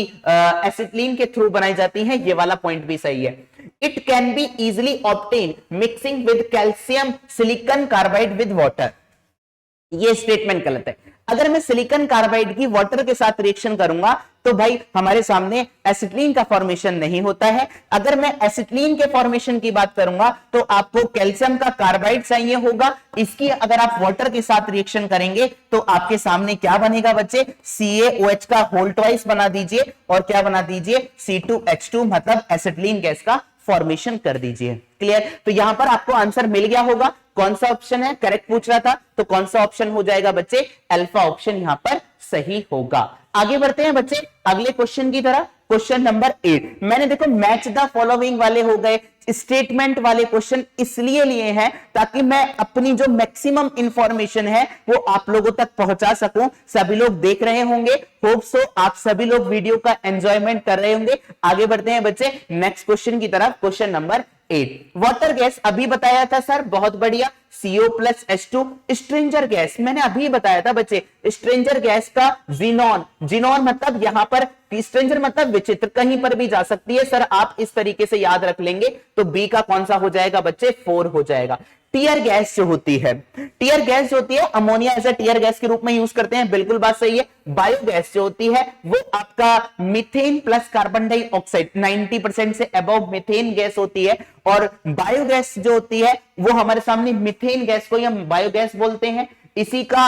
एसिटिलीन के थ्रू बनाई जाती हैं, ये वाला पॉइंट भी सही है। It can be easily obtain mixing with calcium silicon carbide with water, ये स्टेटमेंट गलत है। अगर मैं सिलिकॉन कार्बाइड की वाटर के साथ रिएक्शन करूंगा तो भाई हमारे सामने एसिटिलीन का फॉर्मेशन नहीं होता है। अगर मैं एसिटिलीन के फॉर्मेशन की बात करूंगा तो आपको कैल्शियम का कार्बाइड चाहिए होगा, इसकी अगर आप वाटर के साथ रिएक्शन करेंगे तो आपके सामने क्या बनेगा बच्चे? CaOH का होल ट्वाइस बना दीजिए और क्या बना दीजिए? C2H2, मतलब एसिटिलीन गैस का फॉर्मेशन कर दीजिए। क्लियर? तो यहां पर आपको आंसर मिल गया होगा। कौन सा ऑप्शन है करेक्ट पूछ रहा था, तो कौन सा ऑप्शन हो जाएगा बच्चे? अल्फा ऑप्शन यहां पर सही होगा। आगे बढ़ते हैं बच्चे अगले क्वेश्चन की तरफ। क्वेश्चन नंबर 8, मैंने देखो मैच द फॉलोइंग वाले हो गए, स्टेटमेंट वाले क्वेश्चन इसलिए लिए हैं ताकि मैं अपनी जो मैक्सिमम इंफॉर्मेशन है वो आप लोगों तक पहुंचा सकूं। सभी लोग देख रहे होंगे, होप सो आप सभी लोग वीडियो का एंजॉयमेंट कर रहे होंगे। आगे बढ़ते हैं बच्चे नेक्स्ट क्वेश्चन की तरफ। क्वेश्चन नंबर 8, वाटर गैस अभी बताया था सर, बहुत बढ़िया, CO+H2। स्ट्रेंजर गैस मैंने अभी बताया था बच्चे, स्ट्रेंजर गैस का जीनॉन, जीनॉन मतलब यहां पर स्ट्रेंजर मतलब विचित्र, कहीं पर भी जा सकती है। सर आप इस तरीके से याद रख लेंगे तो बी का कौन सा हो जाएगा बच्चे? 4 हो जाएगा। टीयर गैस जो होती है, टीयर गैस जो होती है ammonia as a tear gas के रूप में यूज करते हैं, बिल्कुल बात सही है। बायोगैस जो होती है वो आपका मीथेन प्लस कार्बन डाइऑक्साइड, 90% से अबव मीथेन गैस होती है। और बायोगैस जो होती है वो हमारे सामने मीथेन गैस को हम बायोगैस बोलते हैं। इसी का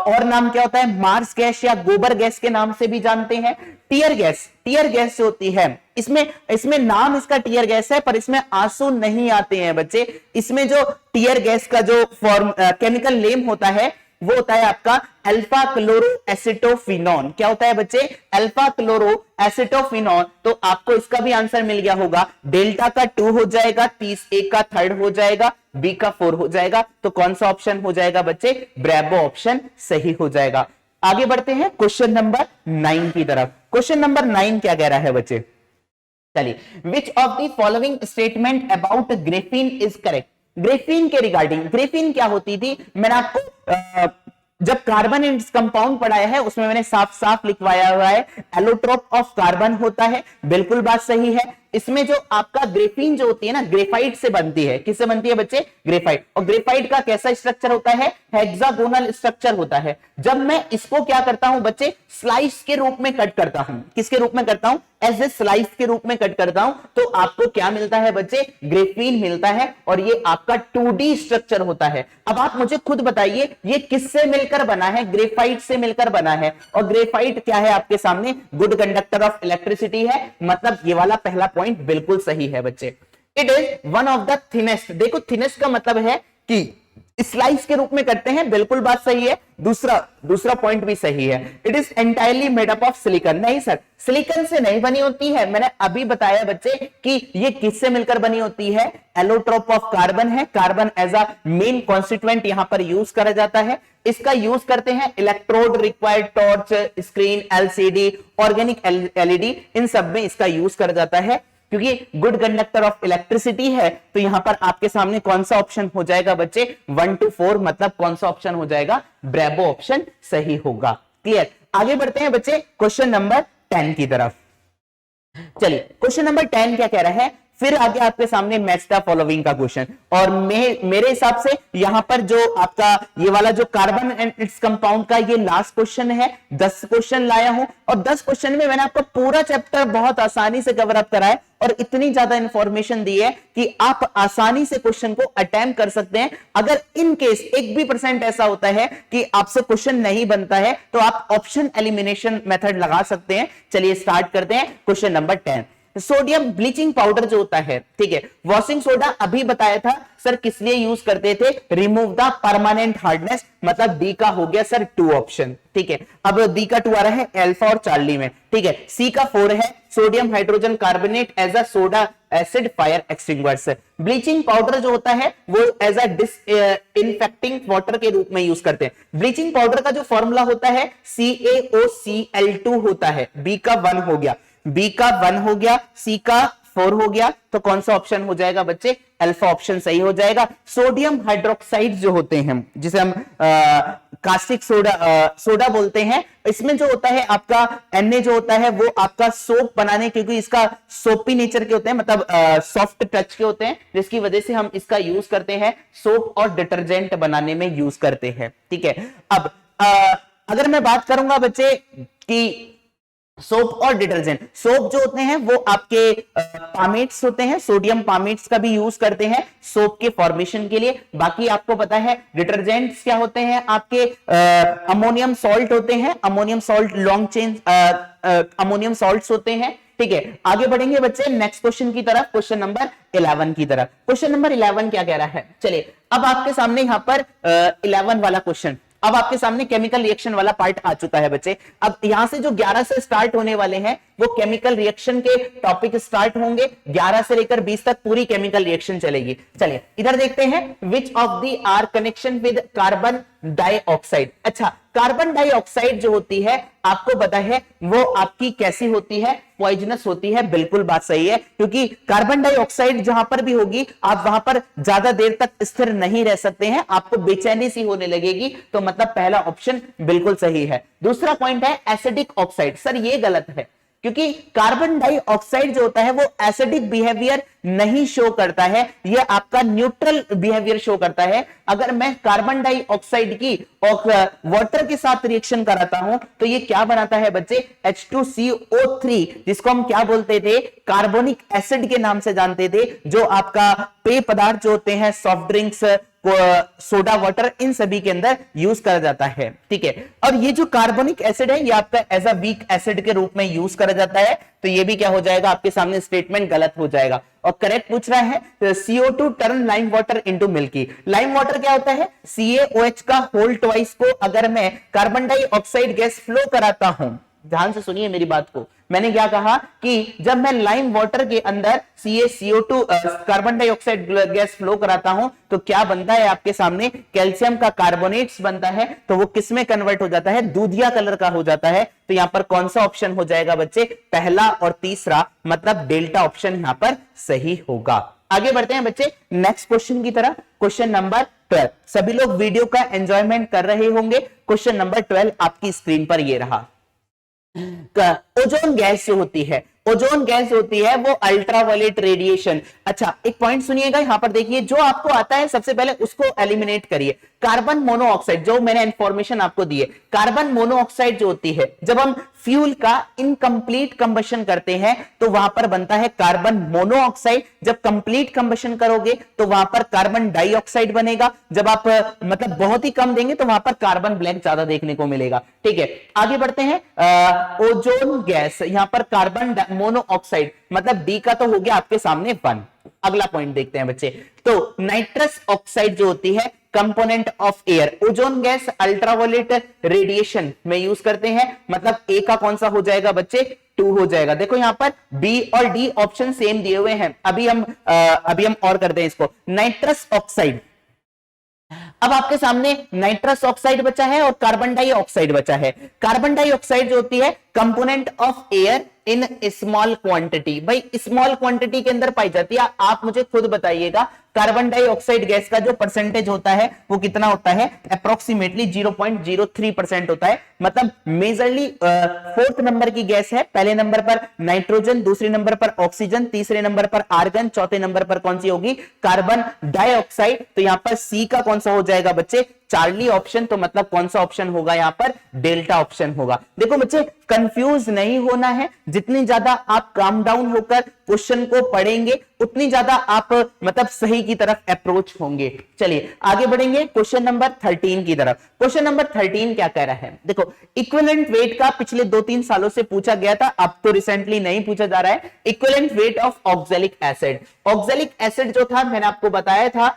और नाम क्या होता है, मार्स गैस या गोबर गैस के नाम से भी जानते हैं। टीयर गैस जो होती है, इसमें नाम इसका टीयर गैस है, पर इसमें आंसू नहीं आते हैं बच्चे। इसमें जो टीयर गैस का जो केमिकल नेम होता है वो होता है आपका अल्फा क्लोरो एसिटोफिनॉन। क्या होता है बच्चे, अल्फा क्लोरो एसिटोफिनॉन। तो आपको इसका भी आंसर मिल गया होगा, डेल्टा का 2 हो जाएगा, 30 ए का 3rd हो जाएगा, बी का 4 हो जाएगा। तो कौन सा ऑप्शन हो जाएगा बच्चे, ब्रेवो ऑप्शन सही हो जाएगा। आगे बढ़ते हैं क्वेश्चन नंबर 9 की तरफ। क्वेश्चन नंबर 9 क्या कह रहा है बच्चे, चलिए, विच of the following statement about graphene is correct. Graphene के रिगार्डिंग, ग्रेफीन क्या होती थी, मैंने आपको जब कार्बन एंड कंपाउंड पढ़ाया है उसमें मैंने साफ साफ लिखवाया हुआ है, एलोट्रोप ऑफ कार्बन होता है, बिल्कुल बात सही है। इसमें जो आपका ग्रेफीन जो होती है ना, ग्रेफाइट से बनती है। किससे बनती है बच्चे, ग्रेफाइट। और ग्रेफाइट का कैसा स्ट्रक्चर होता है, हेक्सागोनल स्ट्रक्चर होता है। जब मैं इसको क्या करता हूं बच्चे, स्लाइस के रूप में कट करता हूं, किसके रूप में करता हूं, एज ए स्लाइस के रूप में कट करता हूं, तो आपको क्या मिलता है बच्चे, ग्रेफीन मिलता है। और ये आपका 2D स्ट्रक्चर होता है। अब आप मुझे खुद बताइए ये किससे मिलकर बना है, ग्रेफाइट से मिलकर बना है। और ग्रेफाइट क्या है आपके सामने, गुड कंडक्टर ऑफ इलेक्ट्रिसिटी है। मतलब ये वाला पहला पॉइंट बिल्कुल सही है बच्चे। It is one of the thinnest. देखो थिनेस्ट का मतलब है कि स्लाइस के रूप में करते हैं, बिल्कुल बात सही है। दूसरा पॉइंट भी सही है। It is entirely made up of silicon. नहीं सर, सिलिकॉन से नहीं बनी होती है। मैंने अभी बताया बच्चे कि ये किससे मिलकर बनी होती है, एलोट्रोप ऑफ कार्बन है। Carbon as a main constituent यहां पर यूज करा जाता है। इसका यूज करते हैं electrode, required torch, screen, LCD, organic LED, इन सब में इसका यूज करा जाता है। क्योंकि गुड कंडक्टर ऑफ इलेक्ट्रिसिटी है, तो यहां पर आपके सामने कौन सा ऑप्शन हो जाएगा बच्चे, 1 to 4, मतलब कौन सा ऑप्शन हो जाएगा, ब्रेवो ऑप्शन सही होगा। क्लियर। आगे बढ़ते हैं बच्चे क्वेश्चन नंबर 10 की तरफ। चलिए, क्वेश्चन नंबर 10 क्या कह रहा है, फिर आगे आपके सामने मैच द फॉलोइंग का क्वेश्चन। और मेरे हिसाब से यहां पर जो आपका ये वाला जो कार्बन एंड इट्स कंपाउंड का ये लास्ट क्वेश्चन है। 10 क्वेश्चन लाया हूं और 10 क्वेश्चन में मैंने आपको पूरा चैप्टर बहुत आसानी से कवर अप कराया और इतनी ज्यादा इंफॉर्मेशन दी है कि आप आसानी से क्वेश्चन को अटेम्प्ट कर सकते हैं। अगर इन केस 1% ऐसा होता है कि आपसे क्वेश्चन नहीं बनता है तो आप ऑप्शन एलिमिनेशन मेथड लगा सकते हैं। चलिए स्टार्ट करते हैं question number 10। Sodium bleaching powder जो होता है, ठीक है, वॉशिंग सोडा अभी बताया था सर किस लिए यूज करते थे, रिमूव द परमानेंट हार्डनेस, मतलब डी का हो गया सर 2 ऑप्शन। ठीक है, अब डी का 2 आ रहा है अल्फा और चार्ली में। ठीक है, सी का 4 है sodium hydrogen carbonate as a soda acid fire extinguisher. Bleaching powder जो होता है वो एज अ डिसइंफेक्टिंग वाटर के रूप में यूज करते हैं। ब्लीचिंग पाउडर का जो फॉर्मूला होता है CaOCl2 होता है। बी का 1 हो गया, बी का 1 हो गया, सी का 4 हो गया, तो कौन सा ऑप्शन हो जाएगा बच्चे, अल्फा ऑप्शन सही हो जाएगा। सोडियम हाइड्रोक्साइड जो होते हैं जिसे हम कास्टिक सोडा बोलते हैं, इसमें जो होता है आपका Na जो होता है वो आपका सोप बनाने, क्योंकि इसका सोपी नेचर के होते हैं, मतलब सॉफ्ट टच के होते हैं, जिसकी वजह से हम इसका यूज करते हैं सोप और डिटर्जेंट बनाने में यूज करते हैं। ठीक है, अब अगर मैं बात करूंगा बच्चे कि सोप और डिटर्जेंट, सोप जो होते हैं वो आपके पामेट्स होते हैं, सोडियम पामेट्स का भी यूज करते हैं सोप के फॉर्मेशन के लिए। बाकी आपको पता है डिटर्जेंट्स क्या होते हैं, आपके अमोनियम सॉल्ट होते हैं, ammonium salt long chain ammonium salts होते हैं। ठीक है, आगे बढ़ेंगे बच्चे नेक्स्ट क्वेश्चन की तरफ, क्वेश्चन नंबर 11 की तरफ। क्वेश्चन नंबर 11 क्या कह रहा है, चलिए अब आपके सामने यहां पर 11 वाला क्वेश्चन, अब आपके सामने केमिकल रिएक्शन वाला पार्ट आ चुका है बच्चे। अब यहां से जो 11 से स्टार्ट होने वाले हैं वो केमिकल रिएक्शन के टॉपिक स्टार्ट होंगे। 11 से लेकर 20 तक पूरी केमिकल रिएक्शन चलेगी। चलिए इधर देखते हैं, which of the are connection with carbon dioxide. अच्छा, कार्बन डाइऑक्साइड जो होती है आपको पता है वो आपकी कैसी होती है, पॉइजनस होती है। बिल्कुल बात सही है, क्योंकि कार्बन डाइऑक्साइड जहां पर भी होगी आप वहां पर ज्यादा देर तक स्थिर नहीं रह सकते हैं, आपको बेचैनी सी होने लगेगी। तो मतलब पहला ऑप्शन बिल्कुल सही है। दूसरा पॉइंट है एसिडिक ऑक्साइड। सर ये गलत है, क्योंकि कार्बन डाइऑक्साइड जो होता है वो एसिडिक बिहेवियर नहीं शो करता है, ये आपका न्यूट्रल बिहेवियर शो करता है। अगर मैं कार्बन डाइऑक्साइड की वाटर के साथ रिएक्शन कराता हूं तो ये क्या बनाता है बच्चे, H2CO3, जिसको हम क्या बोलते थे, कार्बोनिक एसिड के नाम से जानते थे, जो आपका पेय पदार्थ जो होते हैं, सॉफ्ट ड्रिंक्स, सोडा वाटर, इन सभी के अंदर यूज करा जाता है। ठीक है, और ये जो कार्बोनिक एसिड है ये आपका एज अ वीक एसिड के रूप में यूज करा जाता है, तो ये भी क्या हो जाएगा, आपके सामने स्टेटमेंट गलत हो जाएगा। और करेक्ट पूछ रहा है CO2 turn lime water into milky. Lime water क्या होता है, CaOH का होल ट्वाइस को अगर मैं कार्बन डाइऑक्साइड गैस फ्लो कराता हूं, ध्यान से सुनिए मेरी बात को, मैंने क्या कहा कि जब मैं लाइम वाटर के अंदर CO2 carbon dioxide gas flow कराता हूं तो क्या बनता है आपके सामने, कैल्शियम का कार्बोनेट्स बनता है, तो वो किस में कन्वर्ट हो जाता है, दूधिया कलर का हो जाता है। तो यहां पर कौन सा ऑप्शन हो जाएगा बच्चे, पहला और तीसरा, मतलब डेल्टा ऑप्शन यहां पर सही होगा। आगे बढ़ते हैं बच्चे नेक्स्ट क्वेश्चन की तरह, क्वेश्चन नंबर 12। सभी लोग वीडियो का एंजॉयमेंट कर रहे होंगे। क्वेश्चन नंबर 12 आपकी स्क्रीन पर ये रहा। ओजोन गैस जो होती है, ओजोन गैस होती है वो अल्ट्रावायलेट रेडिएशन। अच्छा एक पॉइंट सुनिएगा, यहां पर देखिए, जो आपको आता है सबसे पहले उसको एलिमिनेट करिए। कार्बन मोनोऑक्साइड, जो मैंने इंफॉर्मेशन आपको दी है, कार्बन मोनोऑक्साइड जो होती है, जब हम फ्यूल का इनकम्प्लीट कंबशन करते हैं तो वहां पर बनता है कार्बन मोनोऑक्साइड। जब कंप्लीट कंबशन करोगे तो वहां पर कार्बन डाइऑक्साइड बनेगा। जब आप मतलब बहुत ही कम देंगे तो वहां पर कार्बन ब्लैक ज्यादा देखने को मिलेगा। ठीक है, आगे बढ़ते हैं। ओजोन गैस, यहां पर कार्बन मोनोऑक्साइड, मतलब डी का तो हो गया आपके सामने 1। अगला पॉइंट देखते हैं बच्चे, तो नाइट्रस ऑक्साइड जो होती है component of air, ozone gas ultraviolet radiation में यूज करते हैं, मतलब ए का कौन सा हो जाएगा बच्चे, 2 हो जाएगा। देखो यहां पर बी और डी ऑप्शन सेम दिए हुए हैं। अभी हम और करते हैं इसको, नाइट्रस ऑक्साइड। अब आपके सामने नाइट्रस ऑक्साइड बचा है और कार्बन डाइऑक्साइड बचा है। कार्बन डाइऑक्साइड जो होती है component of air in small quantity, भाई स्मॉल क्वांटिटी के अंदर पाई जाती है। आप मुझे खुद बताइएगा कार्बन डाइऑक्साइड गैस का जो परसेंटेज होता है वो कितना होता है, अप्रोक्सीमेटली 0.03% होता है। मतलब मेजरली 4th नंबर की गैस है, पहले नंबर पर नाइट्रोजन, दूसरे नंबर पर ऑक्सीजन, तीसरे नंबर पर आर्गन, चौथे नंबर पर कौन सी होगी, कार्बन डाइऑक्साइड। तो यहां पर सी का कौन सा हो जाएगा बच्चे, चार्ली ऑप्शन। तो मतलब कौन सा ऑप्शन होगा यहां पर, डेल्टा ऑप्शन होगा। देखो बच्चे कंफ्यूज नहीं होना है, जितनी ज्यादा आप काम डाउन होकर क्वेश्चन को पढ़ेंगे उतनी ज्यादा आप मतलब सही की तरफ अप्रोच होंगे। चलिए आगे बढ़ेंगे क्वेश्चन नंबर 13 की तरफ। क्वेश्चन नंबर 13 क्या कह रहा है, देखो इक्विवेलेंट वेट का पिछले 2-3 सालों से पूछा गया था, अब तो रिसेंटली नहीं पूछा जा रहा है। Equivalent weight of oxalic acid, oxalic acid जो था मैंने आपको बताया था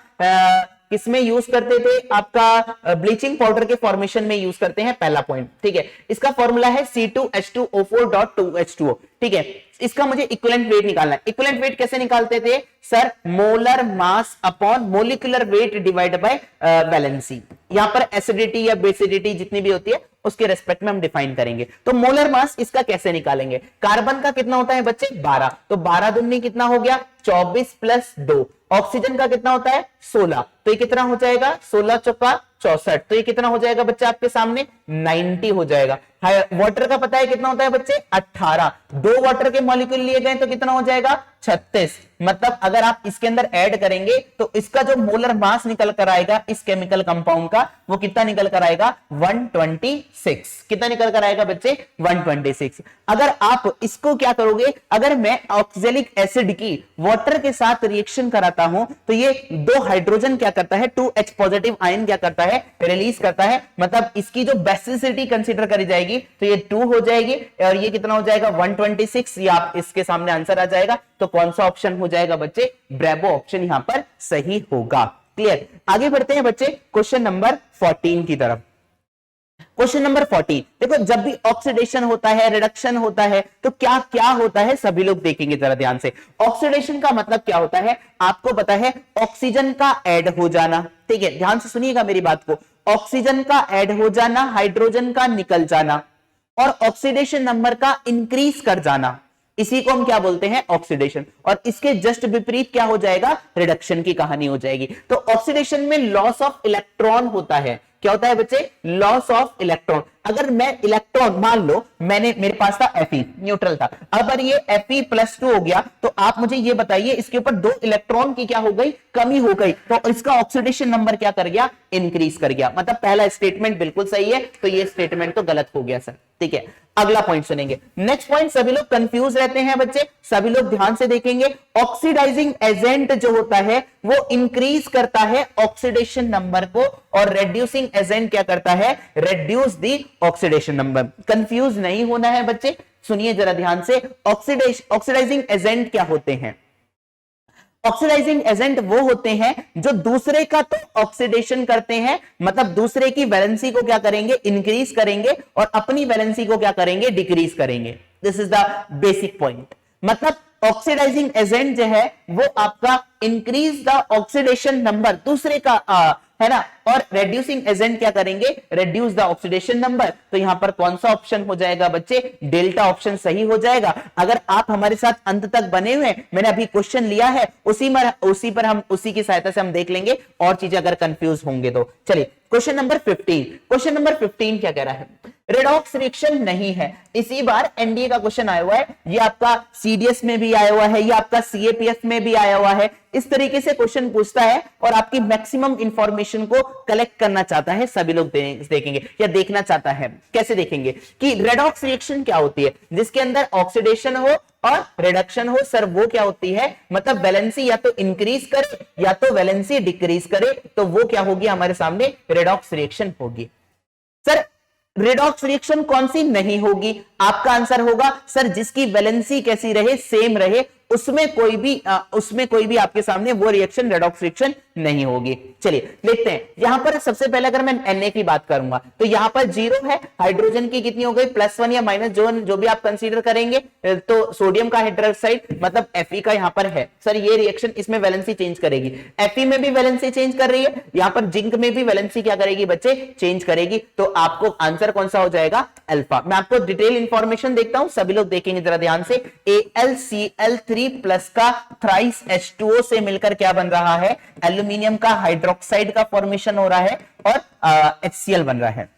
किसमें यूज करते थे, आपका ब्लीचिंग पाउडर के फॉर्मेशन में यूज करते हैं, पहला पॉइंट। ठीक है, इसका फॉर्मूला है C2H2O4.2H2O। ठीक है, इसका मुझे इक्विवेलेंट वेट निकालना है। इक्विवेलेंट वेट कैसे निकालते थे sir, molar mass upon molecular weight divide by valency. यहां पर एसिडिटी या बेसिडिटी जितनी भी होती है उसके रेस्पेक्ट में हम डिफाइन करेंगे। तो मोलर मास इसका कैसे निकालेंगे, कार्बन का कितना होता है बच्चे 12, तो 12 दूनी कितना हो गया 24 प्लस 2। ऑक्सीजन का कितना होता है 16, तो ये कितना हो जाएगा 16 चौका 64, तो ये कितना हो जाएगा बच्चे आपके सामने 90 हो जाएगा। वाटर का पता है कितना होता है बच्चे 18, 2 वाटर के मॉलिक्यूल लिए गए तो कितना हो जाएगा 36। मतलब अगर आप इसके अंदर ऐड करेंगे तो इसका जो मोलर मास निकल कर आएगा इस केमिकल कंपाउंड का, वो कितना निकल कर आएगा 126। कितना निकल कर आएगा बच्चे 126। अगर आप इसको क्या करोगे, अगर मैं ऑक्सैलिक एसिड की वाटर के साथ रिएक्शन कराता हूं तो ये 2 हाइड्रोजन क्या करता है, 2H पॉजिटिव आयन क्या करता है, रिलीज करता है। मतलब इसकी जो बेसिसिटी कंसीडर करी जाएगी तो ये 2 हो जाएगी और ये कितना हो जाएगा 126। ये आप इसके सामने आंसर आ जाएगा। तो कौन सा ऑप्शन हो जाएगा बच्चे, ब्रेवो ऑप्शन यहां पर सही होगा। क्लियर, आगे बढ़ते हैं बच्चे क्वेश्चन नंबर 14 की तरफ। क्वेश्चन नंबर 14, देखो जब भी ऑक्सीडेशन होता है, रिडक्शन होता है, तो क्या क्या होता है सभी लोग देखेंगे जरा ध्यान से। ऑक्सीडेशन का मतलब क्या होता है, आपको पता है ऑक्सीजन का ऐड हो जाना। ठीक है, ध्यान से सुनिएगा मेरी बात को, ऑक्सीजन का ऐड हो जाना, हाइड्रोजन का निकल जाना और ऑक्सीडेशन नंबर का इंक्रीज कर जाना, इसी को हम क्या बोलते हैं ऑक्सीडेशन। और इसके जस्ट विपरीत क्या हो जाएगा, रिडक्शन की कहानी हो जाएगी। तो ऑक्सीडेशन में लॉस ऑफ इलेक्ट्रॉन होता है, क्या होता है बच्चे? Loss of electron. अगर मैं इलेक्ट्रॉन, मान लो मेरे पास था Fe, न्यूट्रल था, अगर ये Fe+2 हो गया, तो आप मुझे ये बताइए इसके ऊपर 2 इलेक्ट्रॉन की क्या हो गई? कमी हो गई, तो इसका ऑक्सीडेशन नंबर क्या कर गया? इंक्रीज कर गया। मतलब पहला स्टेटमेंट बिल्कुल सही है, तो ये स्टेटमेंट तो गलत हो गया सर। ठीक है, अगला पॉइंट सुनेंगे। नेक्स्ट पॉइंट, सभी लोग कंफ्यूज रहते हैं बच्चे, सभी लोग ध्यान से देखेंगे। ऑक्सीडाइजिंग एजेंट जो होता है वो इंक्रीज करता है ऑक्सीडेशन नंबर को, और रेड्यूसिंग एजेंट क्या करता है? रेड्यूस दी ऑक्सीडेशन नंबर। कंफ्यूज नहीं होना है बच्चे, सुनिए जरा ध्यान से। ऑक्सीडाइजिंग एजेंट क्या होते हैं? ऑक्सीडाइजिंग एजेंट वो होते हैं जो दूसरे का तो ऑक्सीडेशन करते हैं, मतलब दूसरे की वैलेंसी को क्या करेंगे? इंक्रीज करेंगे, और अपनी वैलेंसी को क्या करेंगे? डिक्रीज करेंगे। This is the basic point. मतलब ऑक्सीडाइजिंग एजेंट जो है वो आपका इंक्रीज द ऑक्सीडेशन नंबर, दूसरे का है ना, और रेड्यूसिंग एजेंट क्या करेंगे? Reduce the oxidation number. तो यहां पर कौन सा ऑप्शन हो जाएगा बच्चे? डेल्टा ऑप्शन सही हो जाएगा। अगर आप हमारे साथ अंत तक बने हुए, मैंने अभी क्वेश्चन लिया है, उसी की सहायता से हम देख लेंगे, और चीजें अगर कंफ्यूज होंगे तो। चलिए क्वेश्चन नंबर 15। क्वेश्चन नंबर 15 क्या कह रहा है? रेडॉक्स रिएक्शन नहीं है। इसी बार एनडीए का क्वेश्चन आया हुआ है, ये आपका सीडीएस में भी आया हुआ है, ये आपका सीएपीएफ में भी आया हुआ है। इस तरीके से क्वेश्चन पूछता है और आपकी मैक्सिमम इंफॉर्मेशन को कलेक्ट करना चाहता है, सभी लोग देखेंगे या देखना चाहता है। कैसे देखेंगे कि रेडॉक्स रिएक्शन क्या होती है? जिसके अंदर ऑक्सीडेशन हो और रिडक्शन हो। सर वो क्या होती है? मतलब वैलेंसी या तो इंक्रीज करे या तो वैलेंसी डिक्रीज करे, तो वो क्या होगी हमारे सामने? रेडॉक्स रिएक्शन होगी। सर रेडॉक्स रिएक्शन कौन सी नहीं होगी? आपका आंसर होगा सर जिसकी वैलेंसी कैसी रहे? सेम रहे, उसमें कोई भी आपके सामने वो रिएक्शन रेडॉक्स रिएक्शन नहीं होगी। चलिए देखते हैं। यहां पर सबसे पहले अगर मैं Na की बात करूंगा तो यहां पर 0 है, हाइड्रोजन की कितनी हो गई? +1 या माइनस, जो भी आप कंसीडर करेंगे। तो सोडियम का हाइड्रोक्साइड मतलब Fe का यहां पर है। सर ये रिएक्शन इसमें वैलेंसी चेंज करेगी, Fe में भी वैलेंसी चेंज कर रही है, यहां पर जिंक में भी वैलेंसी क्या करेगी बच्चे? चेंज करेगी। तो आपको आंसर कौन सा हो जाएगा? अल्फा। मैं आपको डिटेल इंफॉर्मेशन देखता हूं, सभी लोग देखेंगे जरा ध्यान से। AlCl3 प्लस का थ्राइस H2O से मिलकर क्या बन रहा है? एल्यूमिनियम का हाइड्रोक्साइड का फॉर्मेशन हो रहा है और HCl बन रहा है।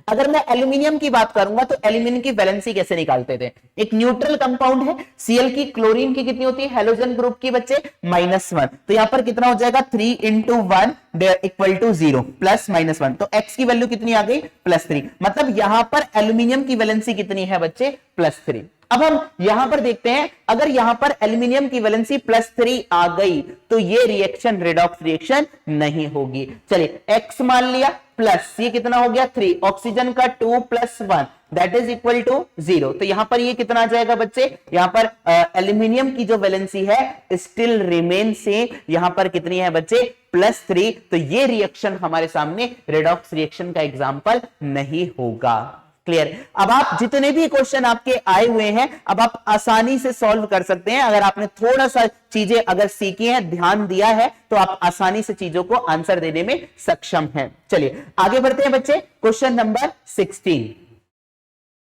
अगर मैं एल्यूमिनियम की बात करूंगा तो एल्यूमिनियम की वैलेंसी कैसे निकालते थे? एक न्यूट्रल कंपाउंड है, Cl की क्लोरीन की कितनी होती है? हेलोजन ग्रुप की बच्चे -1, तो यहां पर कितना हो जाएगा? 3 × 1 = 0 +-1, तो x की वैल्यू कितनी आ गई? +3। मतलब यहां पर एल्यूमिनियम की वैलेंसी कितनी है बच्चे? +3। अब हम यहां पर देखते हैं, अगर यहां पर एल्यूमिनियम की वैलेंसी +3 आ गई तो ये रिएक्शन रेडॉक्स रिएक्शन नहीं होगी। चलिए x मान लिया, प्लस ये कितना हो गया? 3, ऑक्सीजन का 2 + 1 दैट इज इक्वल टू 0। तो यहां पर ये कितना आ जाएगा बच्चे? यहां पर एल्यूमिनियम की जो वैलेंसी है स्टिल रिमेन सेम, यहां पर कितनी है बच्चे? +3। तो ये रिएक्शन हमारे सामने रेडॉक्स रिएक्शन का एग्जाम्पल नहीं होगा। क्लियर? अब आप जितने भी क्वेश्चन आपके आए हुए हैं, अब आप आसानी से सॉल्व कर सकते हैं। अगर आपने थोड़ा सा चीजें अगर सीखी हैं, ध्यान दिया है, तो आप आसानी से चीजों को आंसर देने में सक्षम हैं। चलिए आगे बढ़ते हैं बच्चे। Question number 16।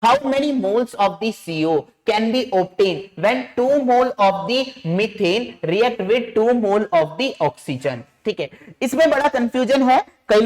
How many moles of the CO can be obtained when 2 mole of the methane react with 2 mole of the oxygen? ठीक है, इसमें बड़ा कंफ्यूजन है कई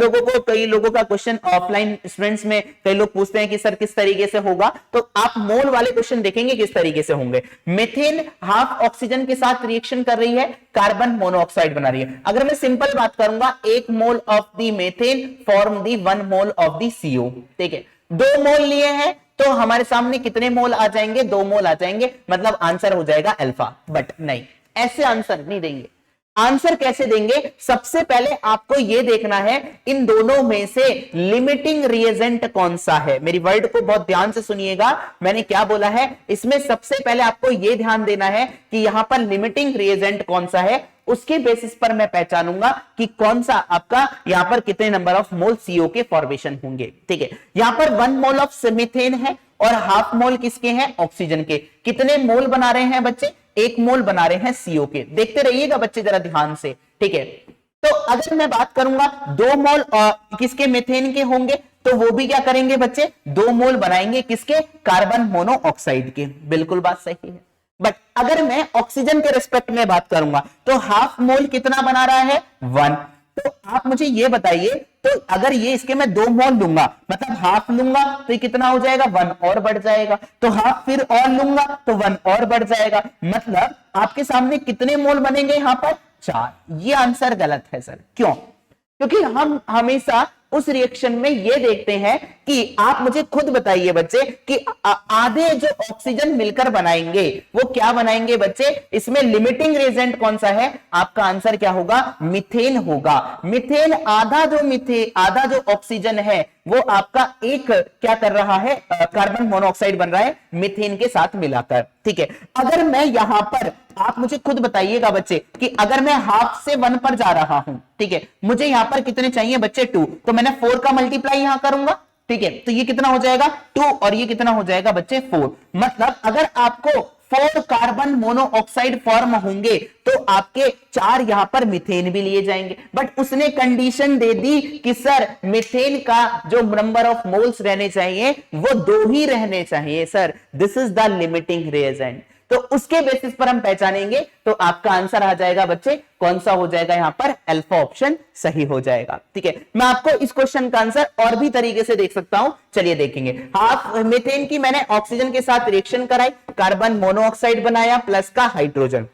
लोगों का क्वेश्चन ऑफलाइन स्टूडेंट्स में कई लोग पूछते हैं कि सर किस तरीके से होगा, तो आप मोल वाले क्वेश्चन देखेंगे किस तरीके से होंगे। मेथेन हाफ ऑक्सीजन के साथ रिएक्शन कर रही है, कार्बन मोनोऑक्साइड बना रही है। अगर मैं सिंपल बात करूंगा, 1 mole of the methane form the 1 mole of the CO। ठीक है, 2 मोल लिए हैं तो हमारे सामने कितने मोल आ जाएंगे? 2 मोल आ जाएंगे, मतलब आंसर हो जाएगा अल्फा। बट नहीं, ऐसे आंसर नहीं देंगे। आंसर कैसे देंगे? सबसे पहले आपको यह देखना है इन दोनों में से लिमिटिंग रिएजेंट कौन सा है। मेरी वर्ड को बहुत ध्यान से सुनिएगा, मैंने क्या बोला है। इसमें सबसे पहले आपको यह ध्यान देना है कि यहां पर लिमिटिंग रिएजेंट कौन सा है, उसके बेसिस पर मैं पहचानूंगा कि कौन सा आपका यहां पर कितने नंबर ऑफ मोल CO के फॉर्मेशन होंगे। ठीक है, यहां पर 1 मोल ऑफ मीथेन है और हाफ मोल किसके हैं? ऑक्सीजन के। कितने मोल बना रहे हैं बच्चे? 1 मोल बना रहे हैं CO के। देखते रहिएगा बच्चे जरा ध्यान से। ठीक है, तो अगर मैं बात करूंगा 2 मोल किसके? मीथेन के होंगे, तो वो भी क्या करेंगे बच्चे? 2 मोल बनाएंगे किसके? कार्बन मोनोऑक्साइड के। बिल्कुल बात सही है। बट अगर मैं ऑक्सीजन के रिस्पेक्ट में बात करूंगा तो हाफ मोल कितना बना रहा है? 1। तो आप मुझे यह बताइए तो अगर ये इसके मैं 2 मोल लूंगा मतलब हाफ लूंगा तो ये कितना हो जाएगा 1 और बढ़ जाएगा, तो हाफ फिर और लूंगा तो 1 और बढ़ जाएगा, मतलब आपके सामने कितने मोल बनेंगे यहां पर 4। ये आंसर गलत है सर। क्यों? क्योंकि हम हमेशा उस रिएक्शन में ये देखते हैं कि आप मुझे खुद बताइए बच्चे कि आधे जो ऑक्सीजन मिलकर बनाएंगे वो क्या बनाएंगे बच्चे, इसमें लिमिटिंग रिएजेंट कौन सा है? आपका आंसर क्या होगा? मीथेन होगा। मीथेन आधा जो ऑक्सीजन है वो आपका एक क्या कर रहा है, कार्बन मोनोऑक्साइड बन रहा है मीथेन के साथ मिलाकर। ठीक है, अगर मैं यहां पर, आप मुझे खुद बताइएगा बच्चे कि अगर मैं हाफ से 1 पर जा रहा हूं, ठीक है, मुझे यहां पर कितने चाहिए बच्चे 2, तो मैंने 4 का मल्टीप्लाई यहां करूंगा, ठीक है, तो ये कितना हो जाएगा 2 और ये कितना हो जाएगा बच्चे 4। मतलब अगर आपको 4 कार्बन मोनोऑक्साइड फॉर्म होंगे तो आपके 4 यहां पर मीथेन भी लिए जाएंगे, बट उसने कंडीशन दे दी कि सर मीथेन का जो नंबर ऑफ मोल्स रहने चाहिए वो 2 ही रहने चाहिए sir, this is the limiting reagent. तो उसके बेसिस पर हम पहचानेंगे, तो आपका आंसर आ जाएगा बच्चे कौन सा हो जाएगा यहां पर, अल्फा ऑप्शन सही हो जाएगा। ठीक है, मैं आपको इस क्वेश्चन का आंसर और भी तरीके से देख सकता हूं, चलिए देखेंगे। हाफ मीथेन की मैंने ऑक्सीजन के साथ रिएक्शन कराई, कार्बन मोनोऑक्साइड बनाया प्लस का हाइड्रोजन।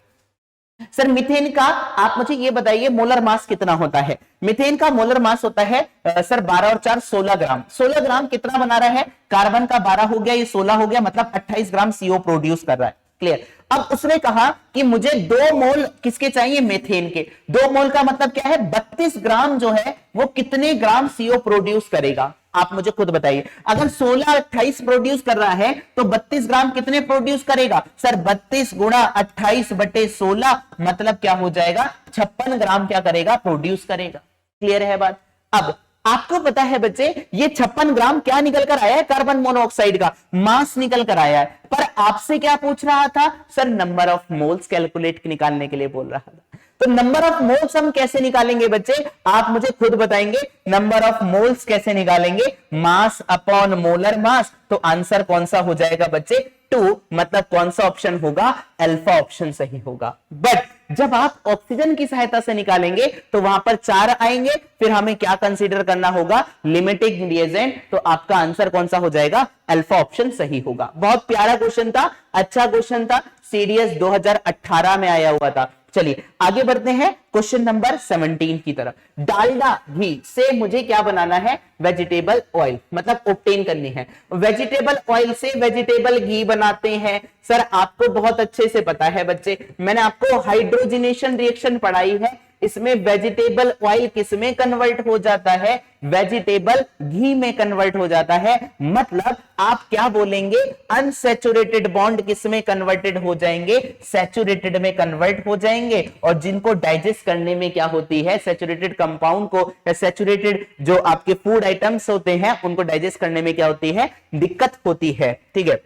सर मीथेन का आप मुझे ये बताइए मोलर मास कितना होता है? मीथेन का मोलर मास होता है सर 12 और 4 16 ग्राम। 16 ग्राम कितना बना रहा है? कार्बन का 12 हो गया, ये 16 हो गया, मतलब 28 ग्राम CO प्रोड्यूस कर रहा है। क्लियर? अब उसने कहा कि मुझे 2 मोल किसके चाहिए? मीथेन के। 2 मोल का मतलब क्या है? 32 ग्राम जो है वो कितने ग्राम CO प्रोड्यूस करेगा? आप मुझे खुद बताइए। अगर 16 28 प्रोड्यूस कर रहा है तो 32 ग्राम कितने प्रोड्यूस करेगा? सर 32 गुणा 28 बटे 16 मतलब क्या हो जाएगा? 56 ग्राम क्या करेगा? प्रोड्यूस करेगा। क्लियर है बात? अब आपको पता है बच्चे ये 56 ग्राम क्या निकल कर आया है? कार्बन मोनोऑक्साइड का मास निकल कर आया है, पर आपसे क्या पूछ रहा था? Sir number of moles calculate निकालने के लिए बोल रहा था। तो नंबर ऑफ मोल्स हम कैसे निकालेंगे बच्चे? आप मुझे खुद बताएंगे नंबर ऑफ मोल्स कैसे निकालेंगे? Mass upon molar mass. तो आंसर कौन सा हो जाएगा बच्चे? 2, मतलब कौन सा ऑप्शन होगा? अल्फा ऑप्शन सही होगा। बट जब आप ऑक्सीजन की सहायता से निकालेंगे तो वहां पर 4 आएंगे, फिर हमें क्या कंसीडर करना होगा? Limiting reagent. तो आपका आंसर कौन सा हो जाएगा? अल्फा ऑप्शन सही होगा। बहुत प्यारा क्वेश्चन था, अच्छा क्वेश्चन था, सीडीएस 2018 में आया हुआ था। चलिए आगे बढ़ते हैं क्वेश्चन नंबर 17 की तरफ। डालडा घी से मुझे क्या बनाना है? वेजिटेबल ऑयल, मतलब ऑब्टेन करनी है। वेजिटेबल ऑयल से वेजिटेबल घी बनाते हैं। सर आपको बहुत अच्छे से पता है बच्चे, मैंने आपको हाइड्रोजनेशन रिएक्शन पढ़ाई है, इसमें वेजिटेबल ऑयल किसमें कन्वर्ट हो जाता है? वेजिटेबल घी में कन्वर्ट हो जाता है। मतलब आप क्या बोलेंगे? अनसैचुरेटेड बॉन्ड किसमें कन्वर्टेड हो जाएंगे? सैचुरेटेड में कन्वर्ट हो जाएंगे। और जिनको डाइजेस्ट करने में क्या होती है? सैचुरेटेड कंपाउंड को या सैचुरेटेड जो आपके फूड आइटम्स होते हैं उनको डाइजेस्ट करने में क्या होती है? दिक्कत होती है। ठीक है,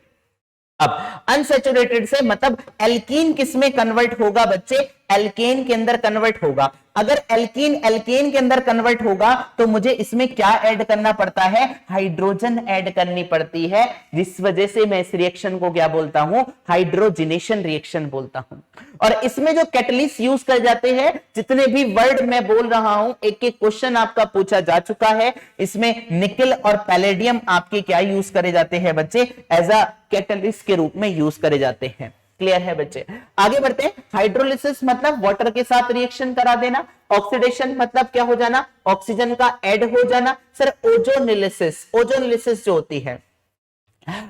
अब अनसैचुरेटेड से मतलब एल्कीन किसमें कन्वर्ट होगा बच्चे? एल्केन के अंदर कन्वर्ट होगा। अगर एल्कीन एल्केन के अंदर कन्वर्ट होगा तो मुझे इसमें क्या ऐड करना पड़ता है? हाइड्रोजन ऐड करनी पड़ती है, जिस वजह से मैं इस रिएक्शन को क्या बोलता हूं? हाइड्रोजनेशन रिएक्शन बोलता हूं। और इसमें जो कैटलिस्ट यूज कर जाते हैं, जितने भी वर्ड मैं बोल रहा हूं, एक एक क्वेश्चन आपका पूछा जा चुका है। इसमें निकल और पैलेडियम आपके क्या यूज करे जाते हैं बच्चे? एज अ कैटलिस्ट के रूप में यूज करे जाते हैं। क्लियर है बच्चे? आगे बढ़ते हैं। हाइड्रोलिसिस मतलब वाटर के साथ रिएक्शन करा देना। ऑक्सीडेशन मतलब क्या हो जाना? ऑक्सीजन का ऐड हो जाना। सर ओजोनिलिसिस, ओजोनिलिसिस जो होती है,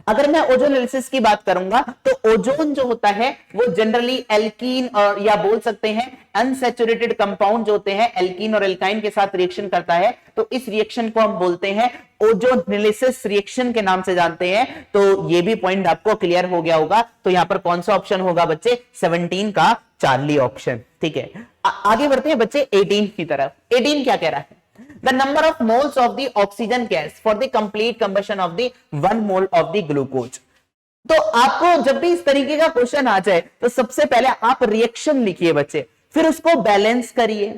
अगर मैं ओजोनिलिसिस की बात करूंगा तो ओजोन जो होता है वो जनरली एल्कीन और या बोल सकते हैं अनसैचुरेटेड कंपाउंड जो होते हैं एल्कीन और एल्काइन के साथ रिएक्शन करता है, तो इस रिएक्शन को हम बोलते हैं ओजोनिलिसिस रिएक्शन के नाम से जानते हैं। तो ये भी पॉइंट आपको क्लियर हो गया होगा। तो यहां पर कौन सा ऑप्शन होगा बच्चे? 17 का चार्ली ऑप्शन। ठीक है, आगे बढ़ते हैं बच्चे 18 की तरफ। 18 क्या कह रहा है? The number of moles of the oxygen gas for the complete combustion of the 1 mole of the glucose। तो आपको जब भी इस तरीके का क्वेश्चन आ जाए तो सबसे पहले आप रिएक्शन लिखिए बच्चे, फिर उसको बैलेंस करिए,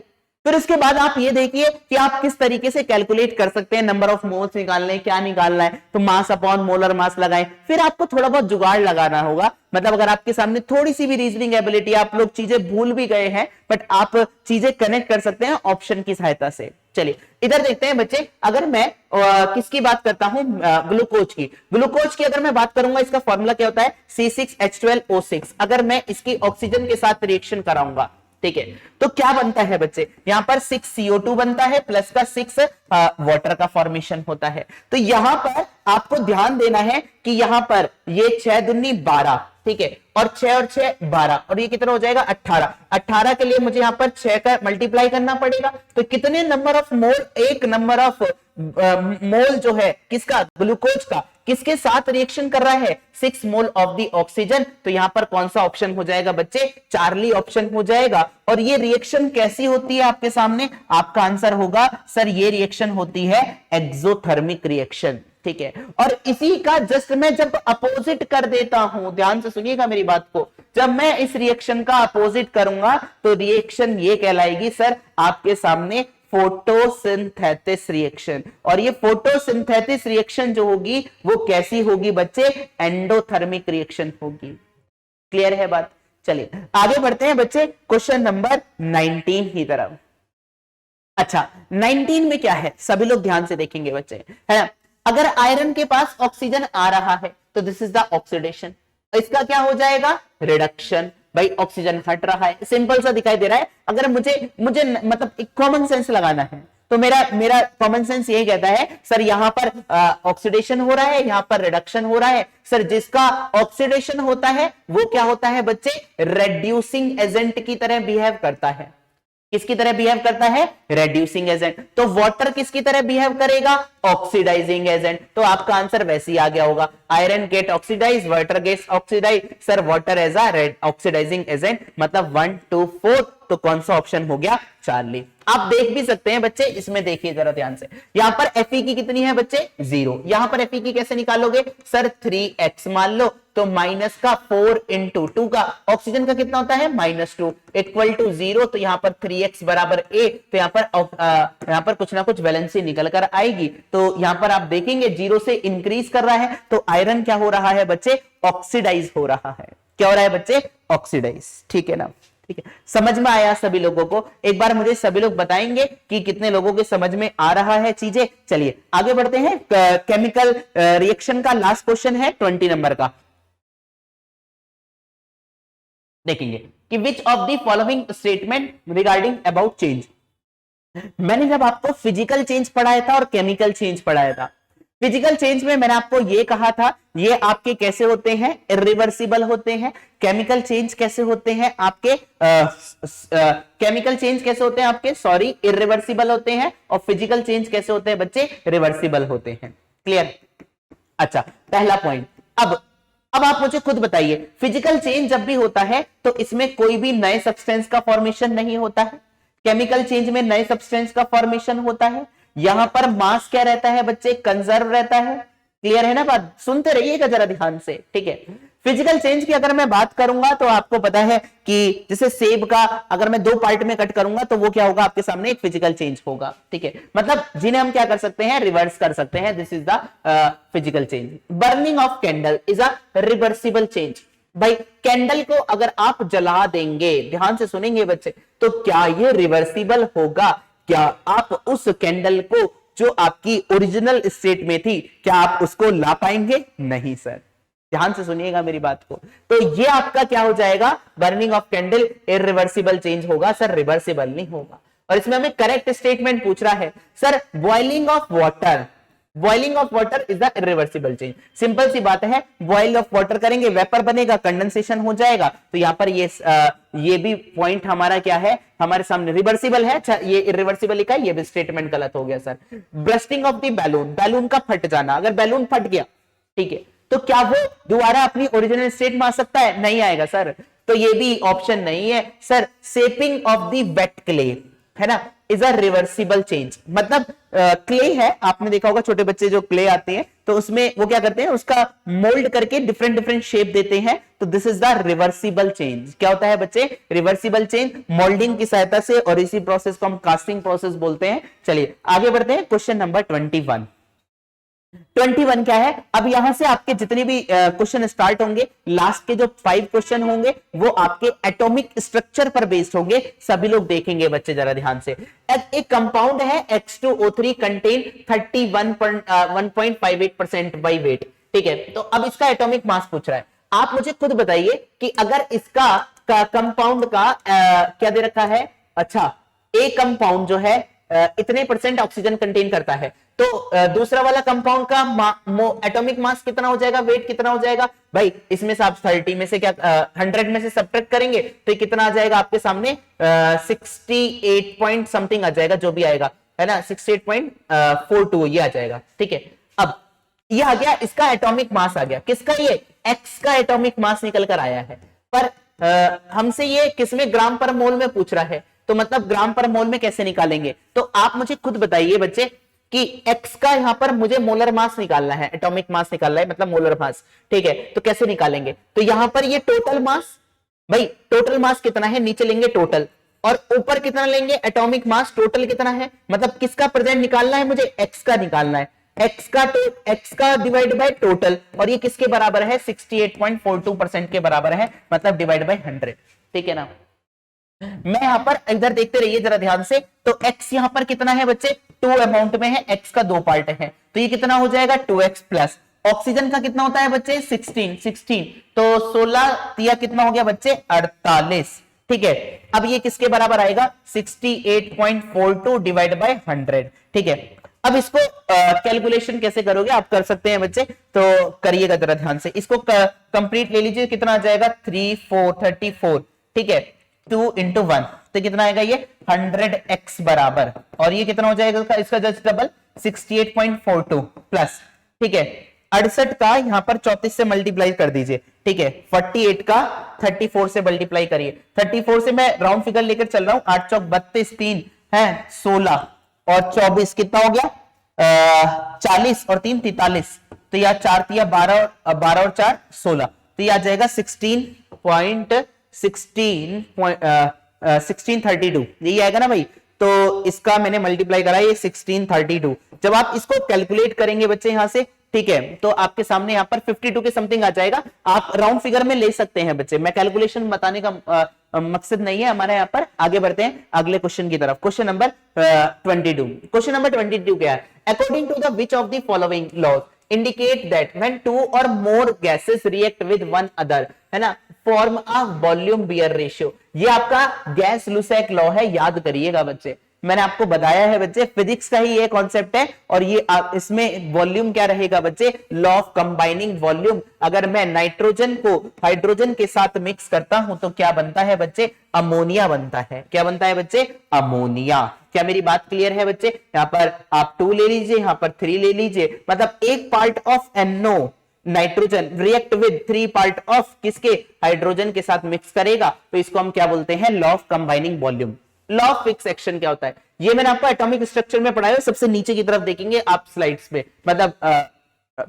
फिर उसके बाद आप ये देखिए कि आप किस तरीके से कैलकुलेट कर सकते हैं, नंबर ऑफ मोल्स निकालने क्या निकालना है, तो मास अपॉन मोलर मास लगाएं। फिर आपको थोड़ा बहुत जुगाड़ लगाना होगा, मतलब अगर आपके सामने थोड़ी सी भी रीजनिंग एबिलिटी, आप लोग चीजें भूल भी गए हैं बट आप चीजें कनेक्ट कर सकते हैं ऑप्शन की सहायता से। चलिए इधर देखते हैं बच्चे, अगर मैं किसकी बात करता हूं, ग्लूकोज की। ग्लूकोज की अगर मैं बात करूंगा, इसका फॉर्मूला क्या होता है, C6H12O6। अगर मैं इसकी ऑक्सीजन के साथ रिएक्शन कराऊंगा, ठीक है, तो क्या बनता है बच्चे, यहां पर 6CO2 बनता है, प्लस का 6 वाटर का फॉर्मेशन होता है। तो यहां पर आपको ध्यान देना है कि यहां पर ये 6 दूनी 12, ठीक है, और 6 और 6 12, और ये कितना हो जाएगा 18। 18 के लिए मुझे यहां पर 6 का मल्टीप्लाई करना पड़ेगा, तो कितने नंबर ऑफ मोल, एक नंबर ऑफ मोल जो है किसका, ग्लूकोज का, किसके साथ रिएक्शन कर रहा है, 6 मोल ऑफ दी ऑक्सीजन। तो यहां पर कौन सा ऑप्शन हो जाएगा बच्चे, चार्ली ऑप्शन हो जाएगा। और ये रिएक्शन कैसी होती है आपके सामने, आपका आंसर होगा सर ये रिएक्शन होती है एक्सोथर्मिक रिएक्शन, ठीक है। और इसी का जस्ट मैं जब अपोजिट कर देता हूं, ध्यान से सुनिएगा मेरी बात को, जब मैं इस रिएक्शन का अपोजिट करूंगा तो रिएक्शन ये कहलाएगी सर आपके सामने फोटोसिंथेसिस रिएक्शन। और ये फोटोसिंथेसिस रिएक्शन जो होगी वो कैसी होगी बच्चे, एंडोथर्मिक रिएक्शन होगी। क्लियर है बात। चलिए आगे बढ़ते हैं बच्चे क्वेश्चन नंबर 19 की तरफ। अच्छा 19 में क्या है, सभी लोग ध्यान से देखेंगे बच्चे, है ना। अगर आयरन के पास ऑक्सीजन आ रहा है तो दिस इज द ऑक्सीडेशन, इसका क्या हो जाएगा, रिडक्शन। भाई ऑक्सीजन हट रहा है, सिंपल सा दिखाई दे रहा है। अगर मुझे मतलब एक कॉमन सेंस लगाना है तो मेरा कॉमन सेंस यही कहता है सर यहां पर ऑक्सीडेशन हो रहा है, यहां पर रिडक्शन हो रहा है। सर जिसका ऑक्सीडेशन होता है वो क्या होता है बच्चे, रेड्यूसिंग एजेंट की तरह बिहेव करता है। किसकी तरह बिहेव करता है, रेड्यूसिंग एजेंट। तो वाटर किसकी तरह बिहेव करेगा, ऑक्सीडाइजिंग एजेंट। तो आपका आंसर वैसे ही आ गया होगा, iron get oxidize, water get oxidize, sir water as a oxidizing agent, मतलब 1 2 4। तो कौन सा ऑप्शन हो गया, चार्ली। आप देख भी सकते हैं बच्चे, इसमें देखिए जरा ध्यान से, यहां पर Fe की कितनी है बच्चे, 0। यहां पर Fe की कैसे निकालोगे, सर 3x मान लो, तो माइनस का 4 इंटू 2 का, ऑक्सीजन का कितना होता है -2 इक्वल टू 0। तो यहां पर 3x बराबर a, तो यहां पर कुछ ना कुछ वैलेंसी निकल कर आएगी। तो यहां पर आप देखेंगे 0 से इंक्रीज कर रहा है, तो आयरन क्या हो रहा है बच्चे, ऑक्सीडाइज हो रहा है। क्या हो रहा है बच्चे, ऑक्सीडाइज, ठीक है ना। ठीक है, समझ में आया सभी लोगों को, एक बार मुझे सभी लोग बताएंगे कि कितने लोगों के समझ में आ रहा है चीजें। चलिए आगे बढ़ते हैं, केमिकल रिएक्शन का लास्ट क्वेश्चन है 20 नंबर का। देखेंगे कि विच of the following statement regarding about change. मैंने जब आपको फिजिकल चेंज पढ़ाया था और केमिकल चेंज पढ़ाया था, फिजिकल चेंज में मैंने आपको ये कहा था ये आपके कैसे होते हैं, इरिवर्सिबल होते हैं। केमिकल चेंज कैसे होते हैं आपके, केमिकल चेंज कैसे होते हैं आपके, सॉरी, इरिवर्सिबल होते हैं। और फिजिकल चेंज कैसे होते हैं बच्चे, रिवर्सिबल होते हैं। क्लियर। अच्छा पहला पॉइंट। अब आप मुझे खुद बताइए, फिजिकल चेंज जब भी होता है तो इसमें कोई भी नए सब्सटेंस का फॉर्मेशन नहीं होता है। केमिकल चेंज में नए सब्सटेंस का फॉर्मेशन होता है। यहां पर मास क्या रहता है बच्चे, कंजर्व रहता है। क्लियर है ना बात, सुनते रहिएगा जरा ध्यान से, ठीक है। फिजिकल चेंज की अगर मैं बात करूंगा तो आपको पता है कि जैसे सेब का अगर मैं 2 पार्ट में कट करूंगा तो वो क्या होगा, आपके सामने एक फिजिकल चेंज होगा, ठीक है। मतलब जिन्हें हम क्या कर सकते हैं, रिवर्स कर सकते हैं। This is the physical change. Burning of candle is a reversible change. भाई कैंडल को अगर आप जला देंगे, ध्यान से सुनेंगे बच्चे, तो क्या ये रिवर्सिबल होगा, क्या आप उस कैंडल को जो आपकी ओरिजिनल स्टेट में थी, क्या आप उसको ला पाएंगे, नहीं सर। ध्यान से सुनिएगा मेरी बात को, तो ये आपका क्या हो जाएगा, burning of candle irreversible change होगा सर, रिवर्सिबल नहीं होगा। और इसमें हमें करेक्ट स्टेटमेंट पूछ रहा है sir, boiling of water, boiling of water is the irreversible change. Simple सी बात है, बॉइल ऑफ वाटर करेंगे, वेपर बनेगा, कंडेंसेशन हो जाएगा। तो यहां पर ये भी पॉइंट हमारा क्या है, हमारे सामने रिवर्सिबल है। अच्छा ये इरिवर्सिबल लिखा है, ये भी स्टेटमेंट गलत हो गया sir. Bursting of the balloon, balloon का फट जाना, अगर बैलून फट गया, ठीक है, तो क्या वो दोबारा अपनी ओरिजिनल स्टेट में आ सकता है, नहीं आएगा सर। तो ये भी ऑप्शन नहीं है sir. Shaping of the wait clay, है ना, इज अ रिवर्सिबल चेंज। मतलब क्ले है, आपने देखा होगा छोटे बच्चे जो क्ले आते हैं तो उसमें वो क्या करते हैं, उसका मोल्ड करके डिफरेंट डिफरेंट शेप देते हैं, तो this is the reversible change. क्या होता है बच्चे, रिवर्सिबल चेंज, मोल्डिंग की सहायता से, और इसी प्रोसेस को हम कास्टिंग प्रोसेस बोलते हैं। चलिए आगे बढ़ते हैं, क्वेश्चन नंबर 21। 21 क्या है, अब यहां से आपके जितने भी क्वेश्चन स्टार्ट होंगे, लास्ट के जो 5 क्वेश्चन होंगे वो आपके एटॉमिक स्ट्रक्चर पर बेस्ड होंगे। सभी लोग देखेंगे बच्चे जरा ध्यान से। एक कंपाउंड है H2O3 कंटेन 31.58% बाय वेट, ठीक है। तो अब इसका एटॉमिक मास पूछ रहा है। आप मुझे खुद बताइए कि अगर इसका कंपाउंड का क्या दे रखा है, अच्छा ए कंपाउंड जो है इतने परसेंट ऑक्सीजन कंटेन करता है, तो दूसरा वाला कंपाउंड का एटॉमिक मास कितना हो जाएगा, वेट कितना हो जाएगा भाई, इसमें से आप 30 में से क्या 100 में से सब्ट्रैक्ट करेंगे तो कितना आ जाएगा आपके सामने 68 पॉइंट समथिंग आ जाएगा, जो भी आएगा है ना, 68.42 ये आ जाएगा, ठीक है। अब ये आ गया, इसका एटॉमिक मास आ गया, किसका, ये एक्स का एटॉमिक मास निकल कर आया है। पर हमसे ये किसमें, ग्राम पर मोल में पूछ रहा है, तो मतलब ग्राम पर मोल में कैसे निकालेंगे, तो आप मुझे खुद बताइए बच्चे कि x का यहां पर मुझे मोलर मास निकालना है, एटॉमिक मास निकालना है, मतलब मोलर मास, ठीक है। तो कैसे निकालेंगे, तो यहां पर ये टोटल मास, भाई टोटल मास कितना है, नीचे लेंगे टोटल, और ऊपर कितना लेंगे एटॉमिक मास, टोटल कितना है, मतलब किसका प्रेजेंट निकालना है मुझे, x का निकालना है, x का डिवाइड बाय टोटल, और ये किसके बराबर है, 68.42% के बराबर है, मतलब डिवाइड बाय 100, ठीक है ना। मैं यहां पर इधर देखते रहिए जरा ध्यान से, तो x यहां पर कितना है बच्चे, 2 अमाउंट में है, x का 2 पार्ट है, तो ये कितना हो जाएगा 2x प्लस ऑक्सीजन का कितना होता है बच्चे 16, तो 16 तिया कितना हो गया बच्चे 48, ठीक है। अब ये किसके बराबर आएगा 68.42 डिवाइड बाय 100, ठीक है। अब इसको कैलकुलेशन कैसे करोगे, आप कर सकते हैं बच्चे, तो करिएगा जरा ध्यान से, इसको कंप्लीट ले लीजिए, कितना आ जाएगा 34, ठीक है, 2 into 1, तो कितना आएगा ये 100x बराबर, और ये कितना हो जाएगा इसका जस्ट डबल 68.42 प्लस, ठीक है, 68 का यहां पर 34 से मल्टीप्लाई कर दीजिए, ठीक है, 48 का 34 से मल्टीप्लाई करिए, 34 से मैं राउंड फिगर लेकर चल रहा हूं, 8 चौक 32, 3 है 16 और 24 कितना हो गया 40 और 3 43, तो यह 4 तिया 12 और 4 16, तो यह आ जाएगा 1632 यही आएगा ना भाई, तो इसका मैंने मल्टीप्लाई करा ये 1632। जब आप इसको कैलकुलेट करेंगे बच्चे यहां से, ठीक है, तो आपके सामने यहाँ पर 52 के समथिंग आ जाएगा, आप राउंड फिगर में ले सकते हैं बच्चे, मैं कैलकुलेशन बताने का मकसद नहीं है हमारे यहाँ पर। आगे बढ़ते हैं अगले क्वेश्चन की तरफ, क्वेश्चन नंबर 22। क्वेश्चन नंबर 22 क्या है, according to the which of the following laws indicate that when two or more gases react with one other, है ना, form a volume bear ratio। ये आपका गैस लुसेक लॉ है, याद करिएगा बच्चे, मैंने आपको बताया है बच्चे, फिजिक्स का ही ये कॉन्सेप्ट है, और ये इसमें वॉल्यूम क्या रहेगा बच्चे, लॉ ऑफ कंबाइनिंग वॉल्यूम। अगर मैं नाइट्रोजन को हाइड्रोजन के साथ मिक्स करता हूं तो क्या बनता है बच्चे, अमोनिया बनता है। क्या बनता है बच्चे, अमोनिया। क्या मेरी बात क्लियर है बच्चे, यहां पर आप 2 ले लीजिए, यहां पर 3 ले लीजिए, मतलब एक part of NO nitrogen react with 3 part of किसके, हाइड्रोजन के साथ मिक्स करेगा, तो इसको हम क्या बोलते हैं, law of combining volume. Law of fix action क्या होता है, ये मैंने आपको एटॉमिक स्ट्रक्चर में पढ़ाया है, सबसे नीचे की तरफ देखेंगे आप स्लाइड्स में, मतलब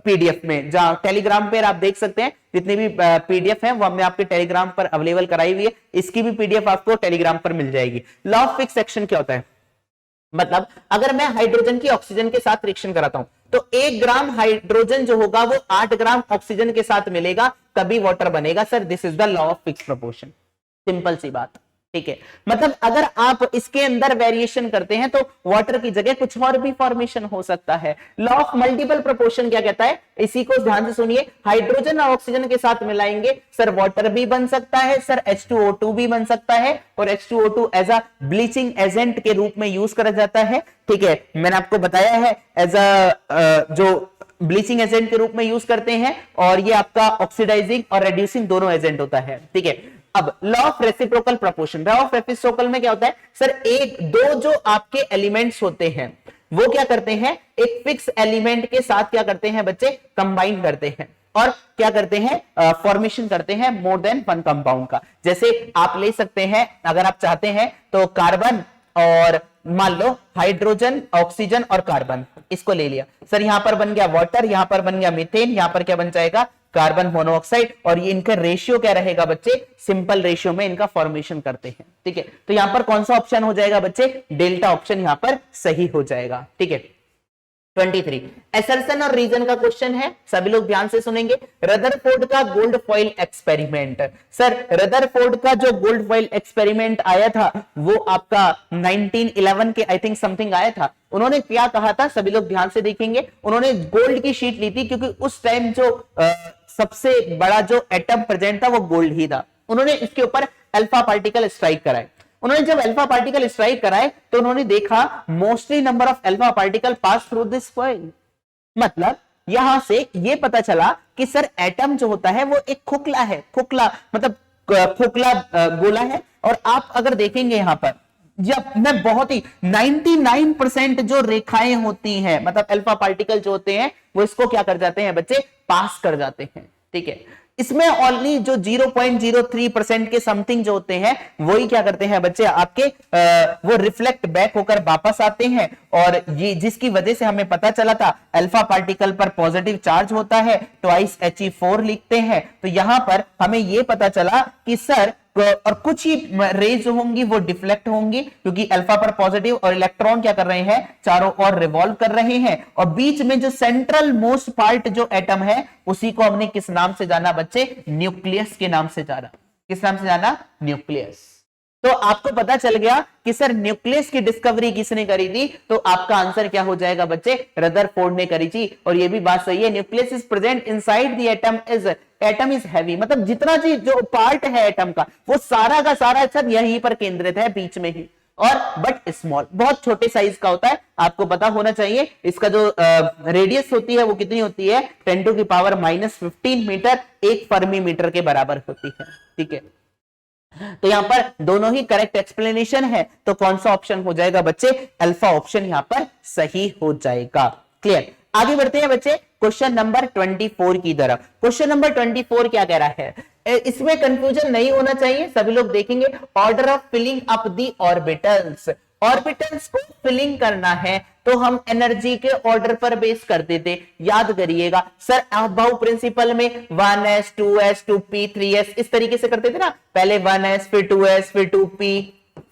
पीडीएफ में, जहां टेलीग्राम पर आप देख सकते हैं, जितनी भी पीडीएफ है वो हमने आपके टेलीग्राम पर अवेलेबल कराई हुई है, इसकी भी पीडीएफ आपको टेलीग्राम पर मिल जाएगी। लॉ ऑफ फिक्स एक्शन क्या होता है, मतलब अगर मैं हाइड्रोजन की ऑक्सीजन के साथ रिएक्शन कराता हूं तो 1 ग्राम हाइड्रोजन जो होगा वो 8 ग्राम ऑक्सीजन के साथ मिलेगा, तभी वाटर बनेगा। Sir this is the law of fix proportion, simple सी बात, ठीक है। मतलब अगर आप इसके अंदर वेरिएशन करते हैं तो वाटर की जगह कुछ और भी फॉर्मेशन हो सकता है। लॉ ऑफ मल्टीपल प्रोपोर्शन क्या कहता है, इसी को ध्यान से सुनिए, हाइड्रोजन और ऑक्सीजन के साथ मिलाएंगे सर वाटर भी बन सकता है, सर H2O2 भी बन सकता है, और H2O2 as a bleaching agent के रूप में यूज करा जाता है, ठीक है। मैंने आपको बताया है एज अ जो ब्लीचिंग एजेंट के रूप में यूज करते हैं, और ये आपका ऑक्सीडाइजिंग और रेड्यूसिंग दोनों एजेंट होता है, ठीक है। अब law of reciprocal proportion, law of reciprocal में क्या होता है सर, एक दो जो आपके एलिमेंट्स होते हैं वो क्या करते हैं, एक फिक्स एलिमेंट के साथ क्या करते हैं बच्चे, कंबाइन करते हैं, और क्या करते हैं, फॉर्मेशन करते हैं मोर देन 1 कंपाउंड का। जैसे आप ले सकते हैं अगर आप चाहते हैं तो कार्बन और मान लो हाइड्रोजन, ऑक्सीजन और कार्बन, इसको ले लिया सर, यहां पर बन गया वाटर, यहां पर बन गया मीथेन, यहां पर क्या बन जाएगा कार्बन मोनोऑक्साइड, और ये इनका रेशियो क्या रहेगा बच्चे, सिंपल रेशियो में इनका फॉर्मेशन करते हैं। ठीक है, तो यहां पर कौन सा ऑप्शन हो जाएगा बच्चे, डेल्टा ऑप्शन यहां पर सही हो जाएगा। ठीक है, 23 एसर्शन और रीजन का क्वेश्चन है, सभी लोग ध्यान से सुनेंगे। रदरफोर्ड का gold foil experiment, sir Rutherford का जो गोल्ड फॉइल एक्सपेरिमेंट आया था वो आपका 1911 के आई थिंक समथिंग आया था। उन्होंने क्या कहा था, सभी लोग ध्यान से देखेंगे। उन्होंने गोल्ड की शीट ली थी क्योंकि उस टाइम जो सबसे बड़ा जो एटम प्रेजेंट था वो गोल्ड ही था। उन्होंने इसके ऊपर अल्फा पार्टिकल स्ट्राइक कराए। उन्होंने जब अल्फा पार्टिकल स्ट्राइक कराए तो उन्होंने देखा mostly number of alpha particle pass through this foil. मतलब यहां से ये पता चला कि सर एटम जो होता है वो एक खोखला है, खोखला मतलब खोखला गोला है। और आप अगर देखेंगे यहां पर जब मैं बहुत ही 99% जो रेखाएं होती हैं, मतलब अल्फा पार्टिकल जो होते हैं वो इसको क्या कर जाते हैं बच्चे, पास कर जाते हैं। ठीक है, इसमें ओनली जो 0.03% के समथिंग जो होते हैं वही क्या करते हैं बच्चे आपके वो रिफ्लेक्ट बैक होकर वापस आते हैं। और ये जिसकी वजह से हमें पता चला था अल्फा पार्टिकल पर पॉजिटिव चार्ज होता है, ट्वाइस He4 लिखते हैं। तो यहां पर हमें यह पता चला कि सर और कुछ ही रेज होंगी वो डिफ्लेक्ट होंगी क्योंकि अल्फा पर पॉजिटिव और इलेक्ट्रॉन क्या कर रहे हैं, चारों ओर रिवॉल्व कर रहे हैं। और बीच में जो सेंट्रल मोस्ट पार्ट जो एटम है उसी को हमने किस नाम से जाना बच्चे, न्यूक्लियस के नाम से जाना। किस नाम से जाना, न्यूक्लियस। तो आपको पता चल गया कि सर न्यूक्लियस की डिस्कवरी किसने करी थी, तो आपका आंसर क्या हो जाएगा बच्चे, रदरफोर्ड ने करी थी। और ये भी बात सही है, nucleus is present inside the atom is heavy, मतलब जितना जी जो पार्ट है एटम का वो सारा का सारा सब यहीं पर केंद्रित है, बीच में ही। और बट स्मॉल, बहुत छोटे साइज का होता है, आपको पता होना चाहिए। इसका जो रेडियस होती है वो कितनी होती है, 10⁻⁻15 मीटर, 1 फर्मी मीटर के बराबर होती है। ठीक है, तो यहां पर दोनों ही करेक्ट एक्सप्लेनेशन है, तो कौन सा ऑप्शन हो जाएगा बच्चे, अल्फा ऑप्शन यहां पर सही हो जाएगा। क्लियर, आगे बढ़ते हैं बच्चे क्वेश्चन नंबर 24 की तरफ। क्वेश्चन नंबर 24 क्या कह रहा है, इसमें कंफ्यूजन नहीं होना चाहिए, सभी लोग देखेंगे। Order of filling up the orbitals, orbitals को फिलिंग करना है तो हम एनर्जी के ऑर्डर पर बेस करते थे, याद करिएगा सर। अबाउ प्रिंसिपल में 1s 2s 2p 3s इस तरीके से करते थे ना, पहले 1s फिर 2s फिर 2p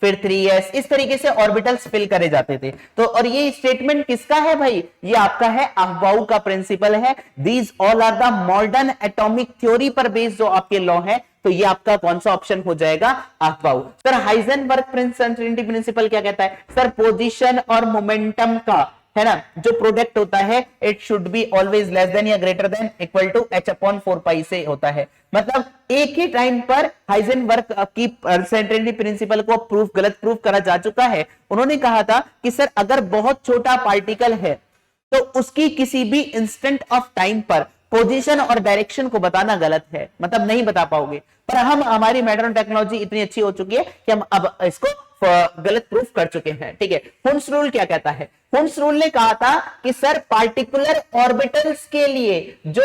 फिर 3s, इस तरीके से ऑर्बिटल्स फिल करे जाते थे। तो और ये स्टेटमेंट किसका है भाई, ये आपका है अबाउ का प्रिंसिपल है। These all are the modern atomic theory पर बेस्ड जो आपके लॉ है, तो ये आपका कौन सा ऑप्शन हो जाएगा, अबाउ। सर हाइजेनबर्ग प्रिंसिपल क्या कहता है, सर पोजीशन और मोमेंटम का है ना जो प्रोडक्ट होता है, it should be always less than या greater than equal to h/4π से होता है। मतलब एक ही टाइम पर हाइजेनबर्ग की अनसर्टेनिटी प्रिंसिपल को गलत प्रूफ करा जा चुका है। उन्होंने कहा था कि सर अगर बहुत छोटा पार्टिकल है तो उसकी किसी भी इंस्टेंट ऑफ टाइम पर पोजीशन और डायरेक्शन को बताना गलत है, मतलब नहीं बता पाओगे। पर हमारी मॉडर्न टेक्नोलॉजी इतनी अच्छी हो चुकी है कि हम अब इसको गलत प्रूफ कर चुके हैं। ठीक है, हुन्स रूल क्या कहता है, हुन्स रूल ने कहा था कि सर पार्टिकुलर ऑर्बिटल्स के लिए जो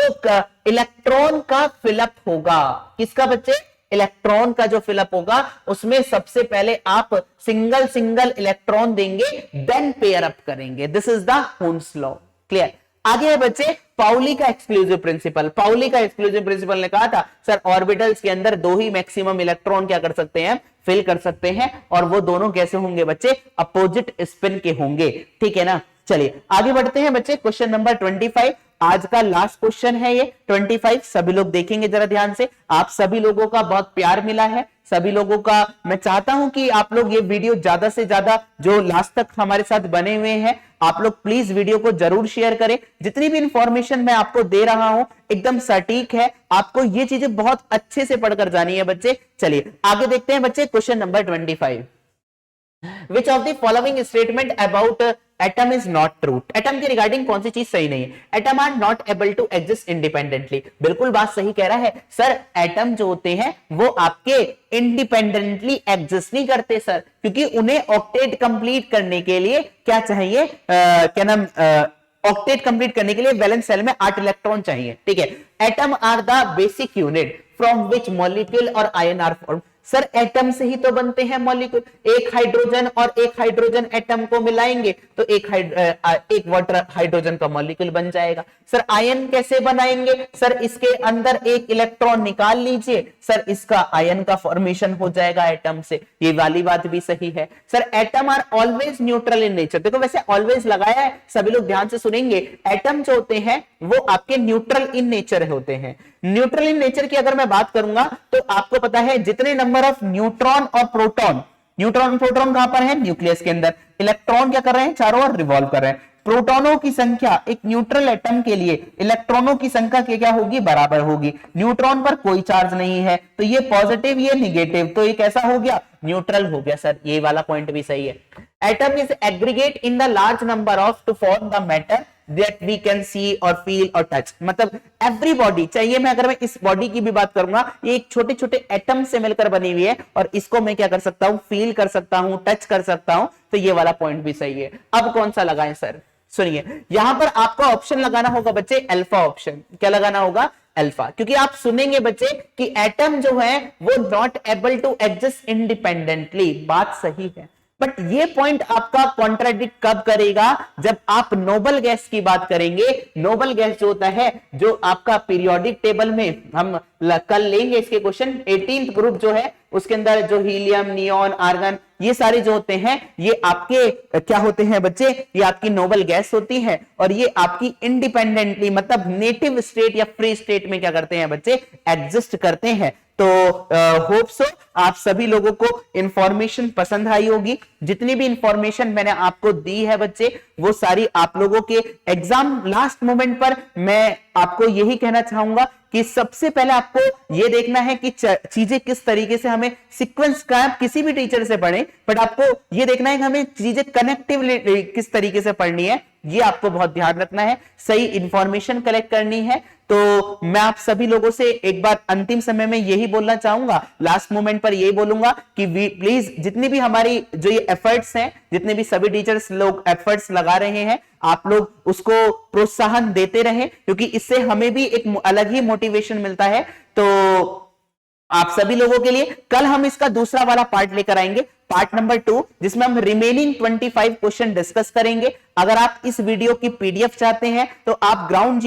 इलेक्ट्रॉन का फिलअप होगा, किसका बच्चे, इलेक्ट्रॉन का जो फिलअप होगा उसमें सबसे पहले आप सिंगल सिंगल इलेक्ट्रॉन देंगे, देन पेयर अप करेंगे। This is the Hund's law. Clear, आगे है बच्चे पाउली का एक्सक्लूसिव प्रिंसिपल। पाउली का एक्सक्लूसिव प्रिंसिपल ने कहा था सर ऑर्बिटल्स के अंदर 2 ही मैक्सिमम इलेक्ट्रॉन क्या कर सकते हैं, फिल कर सकते हैं, और वो दोनों कैसे होंगे बच्चे, अपोजिट स्पिन के होंगे। ठीक है ना, चलिए आगे बढ़ते हैं बच्चे क्वेश्चन नंबर 25। आज का लास्ट क्वेश्चन है ये 25, सभी लोग देखेंगे जरा ध्यान से। आप सभी लोगों का बहुत प्यार मिला है, सभी लोगों का मैं चाहता हूं कि आप लोग ये वीडियो ज्यादा से ज्यादा जो लास्ट तक हमारे साथ बने हुए हैं, आप लोग प्लीज वीडियो को जरूर शेयर करें। जितनी भी इंफॉर्मेशन मैं आपको दे रहा हूं एकदम सटीक है, आपको ये चीजें बहुत अच्छे से पढ़कर जानी है बच्चे। चलिए आगे देखते हैं बच्चे question number 25। Which of the following statement about atom is not true? Atom के रिगार्डिंग कौन सी चीज सही नहीं है, atom are not able to exist independently. बिल्कुल बात सही कह रहा है सर, एटम जो होते हैं वो आपके इंडिपेंडेंटली एग्जिस्ट नहीं करते सर, क्योंकि उन्हें ऑक्टेट कंप्लीट करने के लिए क्या चाहिए, क्या नाम, ऑक्टेट कंप्लीट करने के लिए वैलेंस सेल में 8 इलेक्ट्रॉन चाहिए। ठीक है, atom are the basic unit from which molecule और ion are form. Sir atom से ही तो बनते हैं मॉलिक्यूल, एक हाइड्रोजन और एक हाइड्रोजन एटम को मिलाएंगे तो एक वाटर हाइड्रोजन का मॉलिक्यूल बन जाएगा। सर आयन कैसे बनाएंगे, सर इसके अंदर एक इलेक्ट्रॉन निकाल लीजिए, सर इसका आयन का फॉर्मेशन हो जाएगा एटम से। ये वाली बात भी सही है। Sir atom are always neutral in nature, देखो वैसे ऑलवेज लगाया है, सभी लोग ध्यान से सुनेंगे। एटम जो होते हैं वो आपके न्यूट्रल इन नेचर होते हैं। न्यूट्रल इन नेचर की अगर मैं बात करूंगा तो आपको पता है जितने नंबर ऑफ न्यूट्रॉन और प्रोटॉन, न्यूट्रॉन प्रोटॉन कहां पर है, न्यूक्लियस के अंदर, इलेक्ट्रॉन क्या कर रहे हैं, चारों ओर रिवॉल्व कर रहे हैं। प्रोटॉनों की संख्या एक न्यूट्रल एटम के लिए इलेक्ट्रॉनों की संख्या क्या होगी, बराबर होगी। न्यूट्रॉन पर कोई चार्ज नहीं है तो ये पॉजिटिव ये निगेटिव, तो ये कैसा हो गया, न्यूट्रल हो गया। सर ये वाला पॉइंट भी सही है। Atom is aggregate in the large number of to form the matter that we can see और feel और touch, मतलब every body चाहिए। मैं अगर मैं इस बॉडी की भी बात करूंगा, ये एक छोटे छोटे एटम से मिलकर बनी हुई है और इसको मैं क्या कर सकता हूं, फील कर सकता हूं, टच कर सकता हूं, तो ये वाला पॉइंट भी सही है। अब कौन सा लगाएं सर, सुनिए यहां पर आपको ऑप्शन लगाना होगा बच्चे अल्फा ऑप्शन। क्या लगाना होगा, अल्फा, क्योंकि आप सुनेंगे बच्चे कि एटम जो है वो not able to exist independently, बात सही है। बट ये पॉइंट आपका कॉन्ट्राडिक्ट कब करेगा, जब आप नोबल गैस की बात करेंगे। नोबल गैस जो होता है, जो आपका पीरियोडिक टेबल में हम कल लेंगे इसके क्वेश्चन, 18th ग्रुप जो है उसके अंदर जो हीलियम, नियोन, आर्गन, ये सारे जो होते हैं ये आपके क्या होते हैं बच्चे, ये आपकी नोबल गैस होती है और ये आपकी इंडिपेंडेंटली मतलब नेटिव स्टेट या फ्री स्टेट में क्या करते हैं बच्चे, एग्जिस्ट करते हैं। तो होप सो आप सभी लोगों को इंफॉर्मेशन पसंद आई होगी। जितनी भी इंफॉर्मेशन मैंने आपको दी है बच्चे, वो सारी आप लोगों के एग्जाम लास्ट मोमेंट पर मैं आपको यही कहना चाहूंगा कि सबसे पहले आपको ये देखना है कि चीजें किस तरीके से हमें सीक्वेंस का, आप किसी भी टीचर से पढ़ें, बट आपको ये देखना है कि हमें चीजें कनेक्टिवली किस तरीके से पढ़नी है, ये आपको बहुत ध्यान रखना है। सही इंफॉर्मेशन कलेक्ट करनी है। तो मैं आप सभी लोगों से एक बार अंतिम समय में यही बोलना चाहूंगा, लास्ट मोमेंट पर यही बोलूंगा कि प्लीज जितनी भी हमारी जो ये एफर्ट्स हैं, जितने भी सभी टीचर्स लोग एफर्ट्स लगा रहे हैं, आप लोग उसको प्रोत्साहन देते रहें, क्योंकि इससे हमें भी एक अलग ही मोटिवेशन मिलता है। तो आप सभी लोगों के लिए कल हम इसका दूसरा वाला पार्ट लेकर आएंगे, पार्ट नंबर 2, जिसमें हम रिमेनिंग 25 क्वेश्चन डिस्कस करेंगे। अगर आप इस वीडियो की पीडीएफ चाहते हैं तो आप ग्राउंड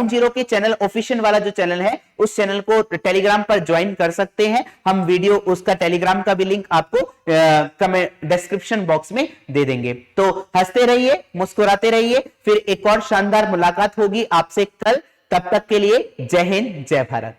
जीरो के चैनल, ऑफिशियल वाला जो चैनल है, उस चैनल को टेलीग्राम पर ज्वाइन कर सकते हैं। हम वीडियो उसका टेलीग्राम का भी लिंक आपको कमेंट डिस्क्रिप्शन बॉक्स में दे देंगे। तो हंसते रहिए, मुस्कुराते रहिए, फिर एक और शानदार मुलाकात होगी आपसे कल। तब तक के लिए जय हिंद, जय भारत।